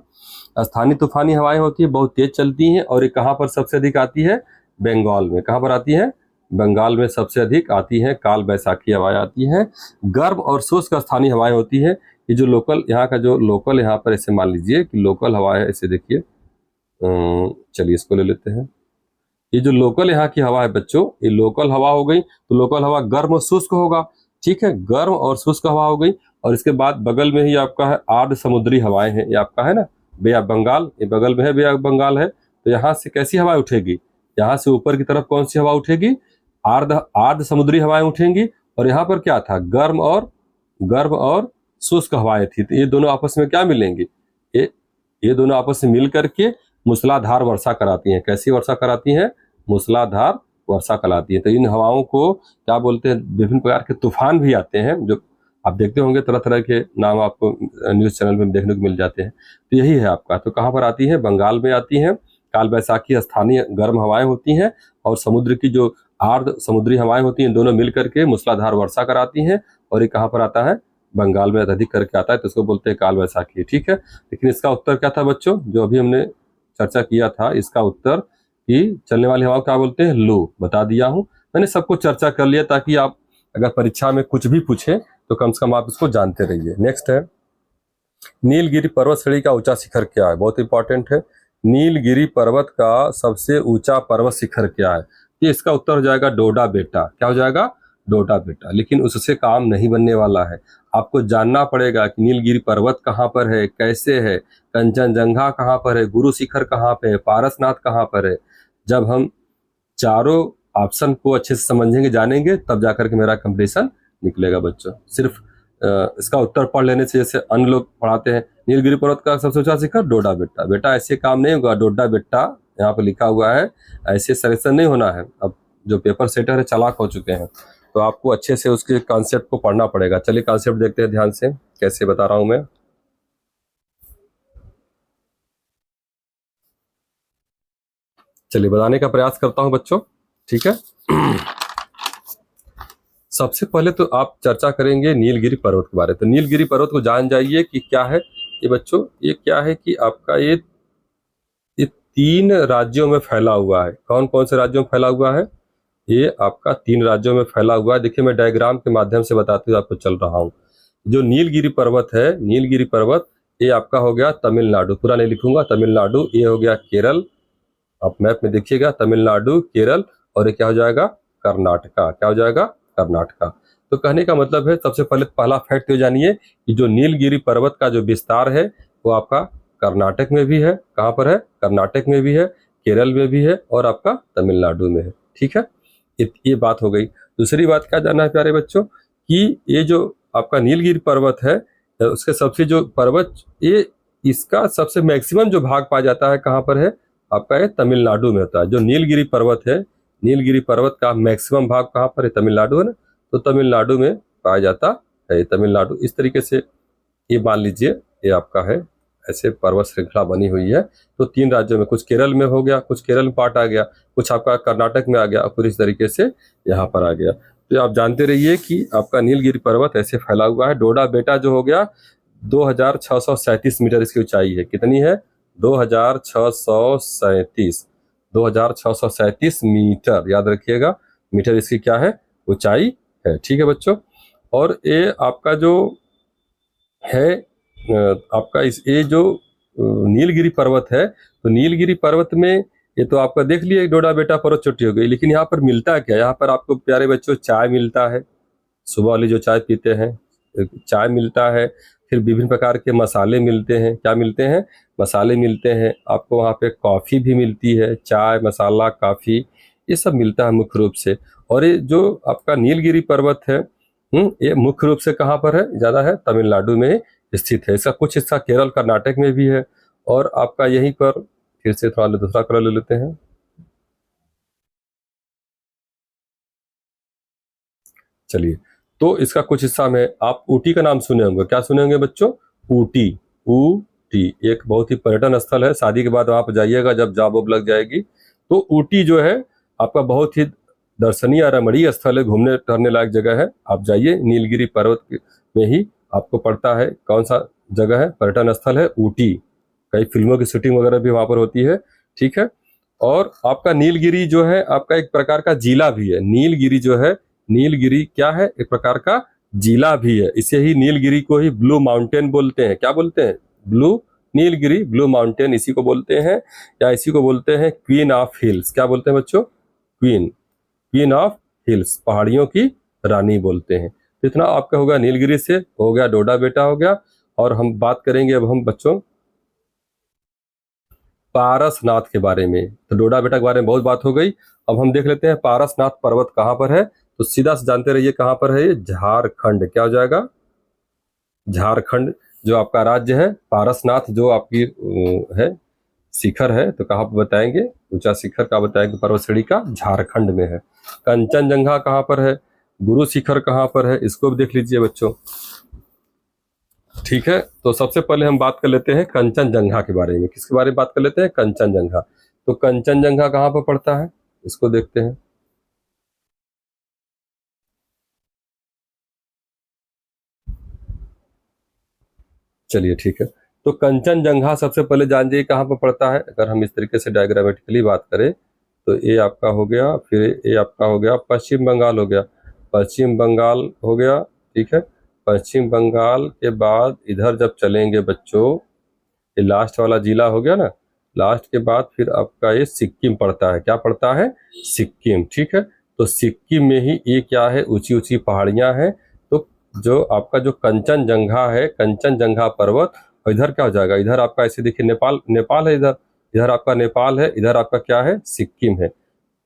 स्थानीय तूफानी हवाएं होती है, बहुत तेज चलती हैं। और ये कहाँ पर सबसे अधिक आती है? बंगाल में। कहाँ पर आती है? बंगाल में सबसे अधिक आती हैं काल बैसाखी हवाएं आती हैं। गर्म और शुष्क स्थानीय हवाएं होती हैं। ये जो लोकल यहाँ का जो लोकल यहाँ पर ऐसे मान लीजिए कि लोकल हवा है, ऐसे देखिए, चलिए इसको ले लेते हैं। ये जो लोकल यहाँ की हवा है बच्चों, ये लोकल हवा हो गई। तो लोकल हवा गर्म और शुष्क होगा। ठीक है, गर्म और शुष्क हवा हो गई। और इसके बाद बगल में ही आपका है आर्द्र समुद्री हवाएं हैं, ये आपका है ना बे ऑफ बंगाल, ये बगल में है बे ऑफ बंगाल है। तो यहाँ से कैसी हवाएं उठेगी? यहाँ से ऊपर की तरफ कौन सी हवा उठेगी? आर्द्र समुद्री हवाएं उठेंगी। और यहाँ पर क्या था? गर्म और शुष्क हवाएं थी। तो ये दोनों आपस में क्या मिलेंगी? ये दोनों आपस में मिल करके मूसलाधार वर्षा कराती हैं। कैसी वर्षा कराती हैं? मूसलाधार वर्षा कराती है। तो इन हवाओं को क्या बोलते हैं? विभिन्न प्रकार के तूफान भी आते हैं, जो आप देखते होंगे तरह तरह के नाम आपको न्यूज चैनल में देखने को मिल जाते हैं। तो यही है आपका। तो कहाँ पर आती है? बंगाल में आती है। काल बैसाखी स्थानीय गर्म हवाएं होती हैं और समुद्र की जो आर्द्र समुद्री हवाएं होती हैं, दोनों मिल करके मूसलाधार वर्षा कराती हैं। और ये कहाँ पर आता है? बंगाल में अधिक करके आता है, तो इसको बोलते हैं काल बैसाखी। ठीक है, लेकिन इसका उत्तर क्या था बच्चों? जो अभी हमने चर्चा किया था, इसका उत्तर कि चलने वाली हवा क्या बोलते हैं? लू। बता दिया हूं मैंने, सबको चर्चा कर लिया, ताकि आप अगर परीक्षा में कुछ भी पूछे तो कम से कम आप इसको जानते रहिए। नेक्स्ट है नीलगिरी पर्वत श्रेणी का ऊंचा शिखर क्या है? बहुत इंपॉर्टेंट है। नीलगिरी पर्वत का सबसे ऊंचा पर्वत शिखर क्या है? ये इसका उत्तर हो जाएगा डोडा बेटा। क्या हो जाएगा? डोडा बेटा। लेकिन उससे काम नहीं बनने वाला है, आपको जानना पड़ेगा कि नीलगिरी पर्वत कहाँ पर है, कैसे है, कंचनजंगा कहाँ पर है, गुरु शिखर कहाँ पे है, पारसनाथ कहाँ पर है। जब हम चारों ऑप्शन को अच्छे से समझेंगे, जानेंगे, तब जाकर के मेरा कंप्लीशन निकलेगा बच्चों। सिर्फ इसका उत्तर पढ़ लेने से, जैसे अन्य लोग पढ़ाते हैं नीलगिरी पर्वत का सबसे ऊंचा शिखर डोडा बेटा। बेटा ऐसे काम नहीं होगा, डोडा बेटा यहाँ पर लिखा हुआ है, ऐसे सलेक्शन नहीं होना है। अब जो पेपर सेटर है चालाक हो चुके हैं, तो आपको अच्छे से उसके कॉन्सेप्ट को पढ़ना पड़ेगा। चलिए कॉन्सेप्ट देखते हैं ध्यान से, कैसे बता रहा हूं मैं। चलिए बताने का प्रयास करता हूं बच्चों। ठीक है, सबसे पहले तो आप चर्चा करेंगे नीलगिरी पर्वत के बारे में। तो नीलगिरी पर्वत को जान जाइए कि क्या है ये बच्चों। ये क्या है कि आपका ये 3 राज्यों में फैला हुआ है। कौन कौन से राज्यों में फैला हुआ है? ये आपका 3 राज्यों में फैला हुआ है। देखिए मैं डायग्राम के माध्यम से बताते हुए आपको चल रहा हूँ। जो नीलगिरी पर्वत है, नीलगिरी पर्वत, ये आपका हो गया तमिलनाडु, पूरा नहीं लिखूंगा, तमिलनाडु। ये हो गया केरल, आप मैप में देखिएगा, तमिलनाडु, केरल, और ये क्या हो जाएगा? कर्नाटका। क्या हो जाएगा? कर्नाटका। तो कहने का मतलब है, सबसे पहले पहला फैक्ट ये जानिए कि जो नीलगिरी पर्वत का जो विस्तार है वो आपका कर्नाटक में भी है। कहाँ पर है? कर्नाटक में भी है, केरल में भी है और आपका तमिलनाडु में है। ठीक है, ये बात हो गई। दूसरी बात क्या जानना है प्यारे बच्चों कि ये जो आपका नीलगिरी पर्वत है, उसके सबसे जो पर्वत, ये इसका सबसे मैक्सिमम जो भाग पाया जाता है कहाँ पर है, आपका ये तमिलनाडु में होता है। जो नीलगिरी पर्वत है, नीलगिरी पर्वत का मैक्सिमम भाग कहाँ पर है, तमिलनाडु है ना, तो तमिलनाडु में पाया जाता है। तमिलनाडु इस तरीके से ये मान लीजिए ये आपका है, ऐसे पर्वत श्रृंखला बनी हुई है। तो 3 राज्यों में, कुछ केरल में हो गया, कुछ केरल में पार्ट आ गया, कुछ आपका कर्नाटक में आ गया, और फिर इस तरीके से यहाँ पर आ गया। तो आप जानते रहिए कि आपका नीलगिरी पर्वत ऐसे फैला हुआ है। डोडा बेटा जो हो गया 2637 मीटर इसकी ऊंचाई है। कितनी है, 2637, 2637 मीटर, याद रखिएगा, मीटर इसकी क्या है, ऊंचाई है। ठीक है बच्चों। और ये आपका जो है आपका ये जो नीलगिरी पर्वत है, तो नीलगिरी पर्वत में ये तो आपका देख लिया डोडा बेटा पर्वत चोटी हो गई, लेकिन यहाँ पर मिलता क्या, यहाँ पर आपको प्यारे बच्चों चाय मिलता है, सुबह वाली जो चाय पीते हैं, चाय मिलता है। फिर विभिन्न प्रकार के मसाले मिलते हैं। क्या मिलते हैं, मसाले मिलते हैं। आपको वहाँ पे कॉफ़ी भी मिलती है, चाय, मसाला, कॉफ़ी, ये सब मिलता है मुख्य रूप से। और ये जो आपका नीलगिरी पर्वत है, ये मुख्य रूप से कहाँ पर है, ज़्यादा है तमिलनाडु में स्थित है। इसका कुछ हिस्सा केरल कर्नाटक में भी है। और आपका यहीं पर, फिर से थोड़ा दूसरा कलर ले लेते हैं। चलिए, तो इसका कुछ हिस्सा में आप ऊटी का नाम सुने होंगे। क्या सुने होंगे बच्चों, ऊटी। ऊटी एक बहुत ही पर्यटन स्थल है। शादी के बाद आप जाइएगा, जब जॉब वॉब लग जाएगी, तो ऊटी जो है आपका बहुत ही दर्शनीय रमणीय स्थल है, घूमने टहलने लायक जगह है। आप जाइए, नीलगिरी पर्वत में ही आपको पड़ता है। कौन सा जगह है, पर्यटन स्थल है ऊटी। कई फिल्मों की शूटिंग वगैरह भी वहां पर होती है। ठीक है। और आपका नीलगिरी जो है आपका एक प्रकार का जिला भी है। नीलगिरी जो है, नीलगिरी क्या है, एक प्रकार का जिला भी है। इसे ही नीलगिरी को ही ब्लू माउंटेन बोलते हैं। क्या बोलते हैं, ब्लू, नीलगिरी, ब्लू माउंटेन, इसी को बोलते हैं। या इसी को बोलते हैं क्वीन ऑफ हिल्स। क्या बोलते हैं बच्चों, क्वीन, क्वीन ऑफ हिल्स, पहाड़ियों की रानी बोलते हैं। तो इतना आपका होगा नीलगिरी से, हो गया डोडा बेटा हो गया। और हम बात करेंगे अब हम बच्चों पारसनाथ के बारे में। तो डोडा बेटा के बारे में बहुत बात हो गई। अब हम देख लेते हैं पारसनाथ पर्वत कहाँ पर है। तो सीधा से जानते रहिए कहाँ पर है ये, झारखंड। क्या हो जाएगा, झारखंड जो आपका राज्य है। पारसनाथ जो आपकी है शिखर है, तो कहाँ पर बताएंगे, ऊंचा शिखर का बताएंगे पर्वत श्रेणी का, झारखंड में है। कंचनजंगा कहाँ पर है, गुरु शिखर कहाँ पर है, इसको भी देख लीजिए बच्चों। ठीक है। तो सबसे पहले हम बात कर लेते हैं कंचनजंगा के बारे में। किसके बारे में बात कर लेते हैं, कंचनजंगा। तो कंचनजंगा कहाँ पर पड़ता है, इसको देखते हैं। चलिए ठीक है। तो कंचनजंगा सबसे पहले जान जाइए कहाँ पर पड़ता है। अगर हम इस तरीके से डायग्रामेटिकली बात करें, तो ये आपका हो गया, फिर ये आपका हो गया पश्चिम बंगाल हो गया, पश्चिम बंगाल हो गया। ठीक है। पश्चिम बंगाल के बाद इधर जब चलेंगे बच्चों, ये लास्ट वाला जिला हो गया ना, लास्ट के बाद फिर आपका ये सिक्किम पड़ता है। क्या पड़ता है, सिक्किम। ठीक है। तो सिक्किम में ही ये क्या है, ऊंची ऊंची पहाड़ियां हैं। तो जो आपका जो कंचनजंगा है, कंचनजंगा पर्वत, और इधर क्या हो जाएगा, इधर आपका ऐसे देखिए नेपाल, नेपाल है इधर, इधर आपका नेपाल है, इधर आपका क्या है, सिक्किम है।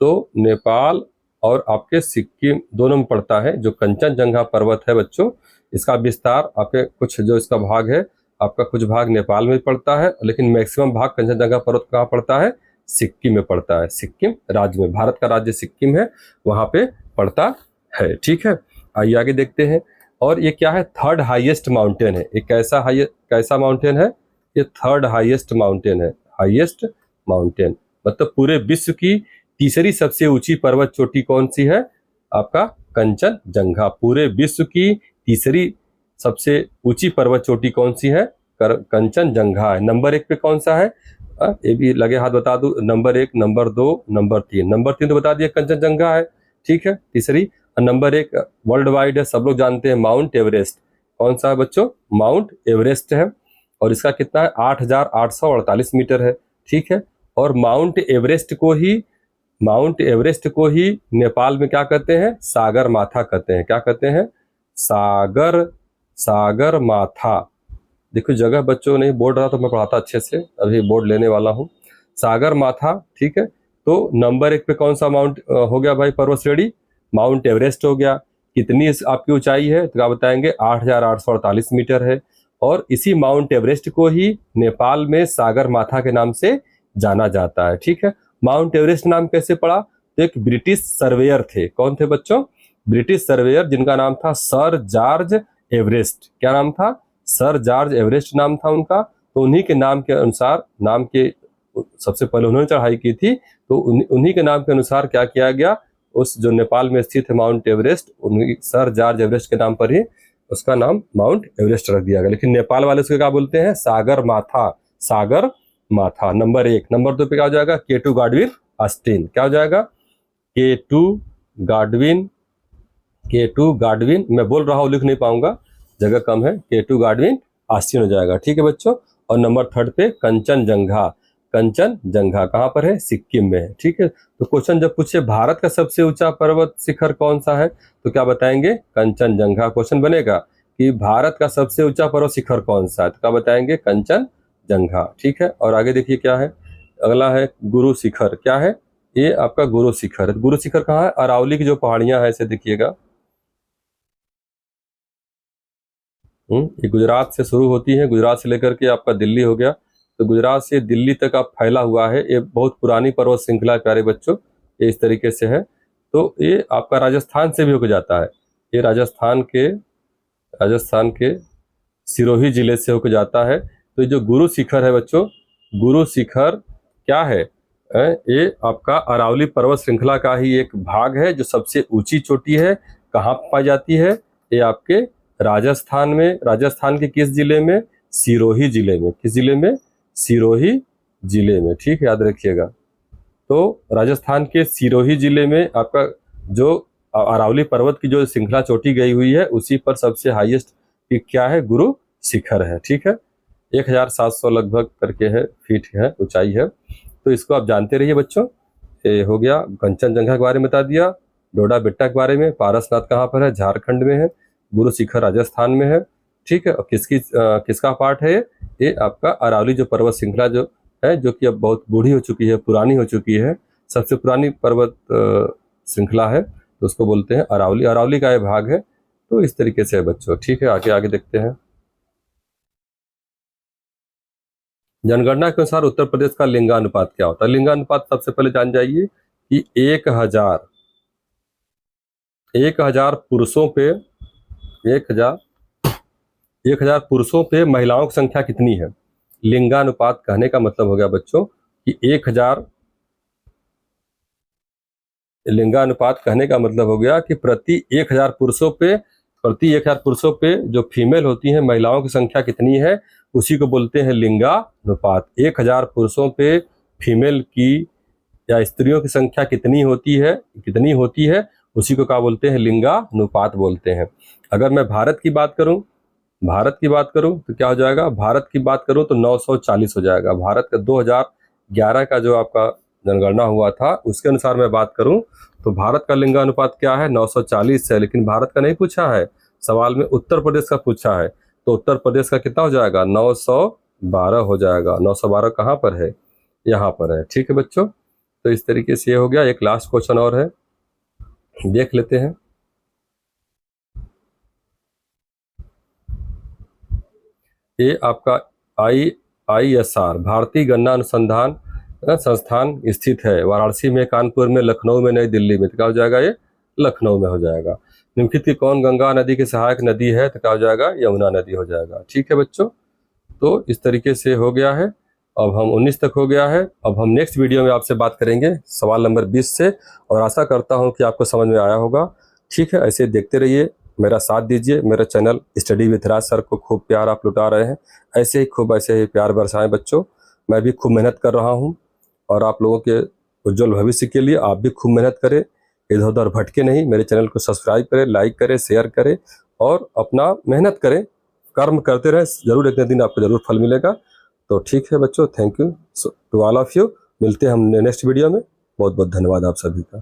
तो नेपाल और आपके सिक्किम दोनों में पड़ता है जो कंचनजंगा पर्वत है बच्चों। इसका विस्तार आपके कुछ जो इसका भाग है, आपका कुछ भाग नेपाल में पड़ता है, लेकिन मैक्सिमम भाग कंचनजंगा पर्वत कहाँ पड़ता है, सिक्किम में पड़ता है। सिक्किम राज्य में, भारत का राज्य सिक्किम है, वहां पे पड़ता है। ठीक है। आइए आगे देखते हैं। और ये क्या है, थर्ड हाईएस्ट माउंटेन है। ये कैसा माउंटेन है, ये थर्ड हाईएस्ट माउंटेन है। हाईएस्ट माउंटेन मतलब पूरे विश्व की तीसरी सबसे ऊंची पर्वत चोटी कौन सी है, आपका कंचनजंगा। पूरे विश्व की तीसरी सबसे ऊंची पर्वत चोटी कौन सी है, कंचनजंगा है। नंबर 1 पे कौन सा है, ये भी लगे हाथ बता दूं, नंबर 1, नंबर 2, नंबर 3। नंबर 3 तो बता दिया कंचनजंगा है। ठीक है। तीसरी, नंबर 1 वर्ल्ड वाइड है, सब लोग जानते हैं, माउंट एवरेस्ट। कौन सा है बच्चों, माउंट एवरेस्ट है। और इसका कितना है, 8,848 मीटर है। ठीक है। और माउंट एवरेस्ट को ही नेपाल में क्या कहते हैं, सागर माथा कहते हैं। क्या कहते हैं, सागर माथा। देखो जगह बच्चों नहीं बोर्ड रहा तो मैं पढ़ाता अच्छे से, अभी बोर्ड लेने वाला हूँ। सागर माथा। ठीक है। तो नंबर 1 पे कौन सा माउंट हो गया भाई पर्वत श्रेणी? माउंट एवरेस्ट हो गया। कितनी आपकी ऊंचाई है? तो क्या बताएंगे? 8,848 मीटर है। और इसी माउंट एवरेस्ट को ही नेपाल में सागर माथा के नाम से जाना जाता है। ठीक है, माउंट एवरेस्ट नाम कैसे पड़ा? तो एक ब्रिटिश सर्वेयर थे। कौन थे बच्चों? ब्रिटिश सर्वेयर, जिनका नाम था सर जॉर्ज एवरेस्ट। क्या नाम था? सर जॉर्ज एवरेस्ट नाम था उनका। तो उन्हीं के नाम के अनुसार, नाम के सबसे पहले उन्होंने चढ़ाई की थी, तो उन्हीं के नाम के अनुसार क्या किया गया, उस जो नेपाल में स्थित है माउंट एवरेस्ट, उन्हीं सर जॉर्ज एवरेस्ट के नाम पर ही उसका नाम माउंट एवरेस्ट रख दिया गया। लेकिन नेपाल वाले उसको क्या बोलते हैं? सागर माथा। सागर माथा नंबर 1। नंबर 2 पे क्या हो जाएगा? K2 Godwin Austen. क्या हो जाएगा? K2 Godwin. K2 गॉडविन, मैं बोल रहा हूँ लिख नहीं पाऊंगा, जगह कम है। K2 गॉडविन ऑस्टिन हो जाएगा। ठीक है बच्चों। और नंबर 3 पे कंचनजंगा। कंचनजंगा कहाँ पर है? सिक्किम में है। ठीक है, तो क्वेश्चन जब पूछे भारत का सबसे ऊंचा पर्वत शिखर कौन सा है, तो क्या बताएंगे? कंचनजंगा। क्वेश्चन बनेगा कि भारत का सबसे ऊंचा पर्वत शिखर कौन सा है, तो क्या बताएंगे? कंचनजंगा। ठीक है, और आगे देखिए क्या है, अगला है गुरु शिखर। क्या है? ये आपका गुरु शिखर। गुरु शिखर कहाँ है? अरावली की जो पहाड़ियां है, इसे देखिएगा। ये गुजरात से शुरू होती है, गुजरात से लेकर के आपका दिल्ली हो गया, तो गुजरात से दिल्ली तक आप फैला हुआ है। ये बहुत पुरानी पर्वत श्रृंखला है प्यारे बच्चों, ये इस तरीके से है। तो ये आपका राजस्थान से भी होकर जाता है। ये राजस्थान के सिरोही जिले से होकर जाता है। तो ये जो गुरु शिखर है बच्चों, गुरु शिखर क्या है? ये आपका अरावली पर्वत श्रृंखला का ही एक भाग है, जो सबसे ऊंची चोटी है। कहाँ पाई जाती है? ये आपके राजस्थान में। राजस्थान के किस जिले में? सिरोही जिले में। किस जिले में? सिरोही जिले में। ठीक है, याद रखिएगा। तो राजस्थान के सिरोही जिले में आपका जो अरावली पर्वत की जो श्रृंखला चोटी गई हुई है, उसी पर सबसे हाईएस्ट पीक क्या है? गुरु शिखर है। ठीक है, 1700 लगभग करके है, फीट है, ऊंचाई है। तो इसको आप जानते रहिए बच्चों। ये हो गया, कंचनजंगा के बारे में बता दिया, डोडा बेट्टा के बारे में, पारसनाथ कहाँ पर है? झारखंड में है, गुरु शिखर राजस्थान में है। ठीक है, और किसका पार्ट है ये? आपका अरावली जो पर्वत श्रृंखला जो है, जो कि अब बहुत बूढ़ी हो चुकी है, पुरानी हो चुकी है, सबसे पुरानी पर्वत श्रृंखला है, तो उसको बोलते हैं अरावली। अरावली का ये भाग है। तो इस तरीके से है बच्चों। ठीक है, आगे आगे देखते हैं। जनगणना के अनुसार उत्तर प्रदेश का लिंगानुपात क्या होता है? लिंगानुपात सबसे पहले जान जाइए कि 1000 पुरुषों पे 1000 पुरुषों पे महिलाओं की संख्या कितनी है? लिंगानुपात कहने का मतलब हो गया बच्चों कि 1000, लिंगानुपात कहने का मतलब हो गया कि प्रति 1000 पुरुषों पे जो फीमेल होती हैं, महिलाओं की संख्या कितनी है, उसी को बोलते हैं लिंगानुपात। 1000 पुरुषों पे फीमेल की या स्त्रियों की संख्या कितनी होती है, उसी को क्या बोलते हैं? लिंगानुपात बोलते हैं। अगर मैं भारत की बात करूं तो क्या हो जाएगा? भारत की बात करूं तो 940 हो जाएगा। भारत का 2011 का जो आपका जनगणना हुआ था, उसके अनुसार मैं बात करूं तो भारत का लिंगानुपात क्या है? 940 है। लेकिन भारत का नहीं पूछा है, सवाल में उत्तर प्रदेश का पूछा है। तो उत्तर प्रदेश का कितना हो जाएगा? 912 हो जाएगा। 912 कहाँ पर है? यहाँ पर है। ठीक है बच्चों, तो इस तरीके से ये हो गया। एक लास्ट क्वेश्चन और है, देख लेते हैं। ये आपका IISR भारतीय गन्ना अनुसंधान संस्थान स्थित है वाराणसी में, कानपुर में, लखनऊ में, नई दिल्ली में। तो क्या हो जाएगा? ये लखनऊ में हो जाएगा। निम्नलिखित की कौन गंगा नदी की सहायक नदी है? तो क्या हो जाएगा? यमुना नदी हो जाएगा। ठीक है बच्चों, तो इस तरीके से हो गया है। अब हम 19 तक हो गया है। अब हम नेक्स्ट वीडियो में आपसे बात करेंगे सवाल नंबर 20 से, और आशा करता हूँ कि आपको समझ में आया होगा। ठीक है, ऐसे देखते रहिए, मेरा साथ दीजिए। मेरा channel study with Raj sir को खूब प्यार आप लुटा रहे हैं, ऐसे ही प्यार बरसाएं बच्चों। मैं भी खूब मेहनत कर रहा हूँ, और आप लोगों के उज्जवल भविष्य के लिए आप भी खूब मेहनत करें, इधर उधर भटके नहीं। मेरे चैनल को सब्सक्राइब करें, लाइक करें, शेयर करें, और अपना मेहनत करें, कर्म करते रहें, जरूर एक दिन आपको जरूर फल मिलेगा। तो ठीक है बच्चों, thank you to all of you. मिलते हैं हम नेक्स्ट वीडियो में। बहुत बहुत धन्यवाद आप सभी का।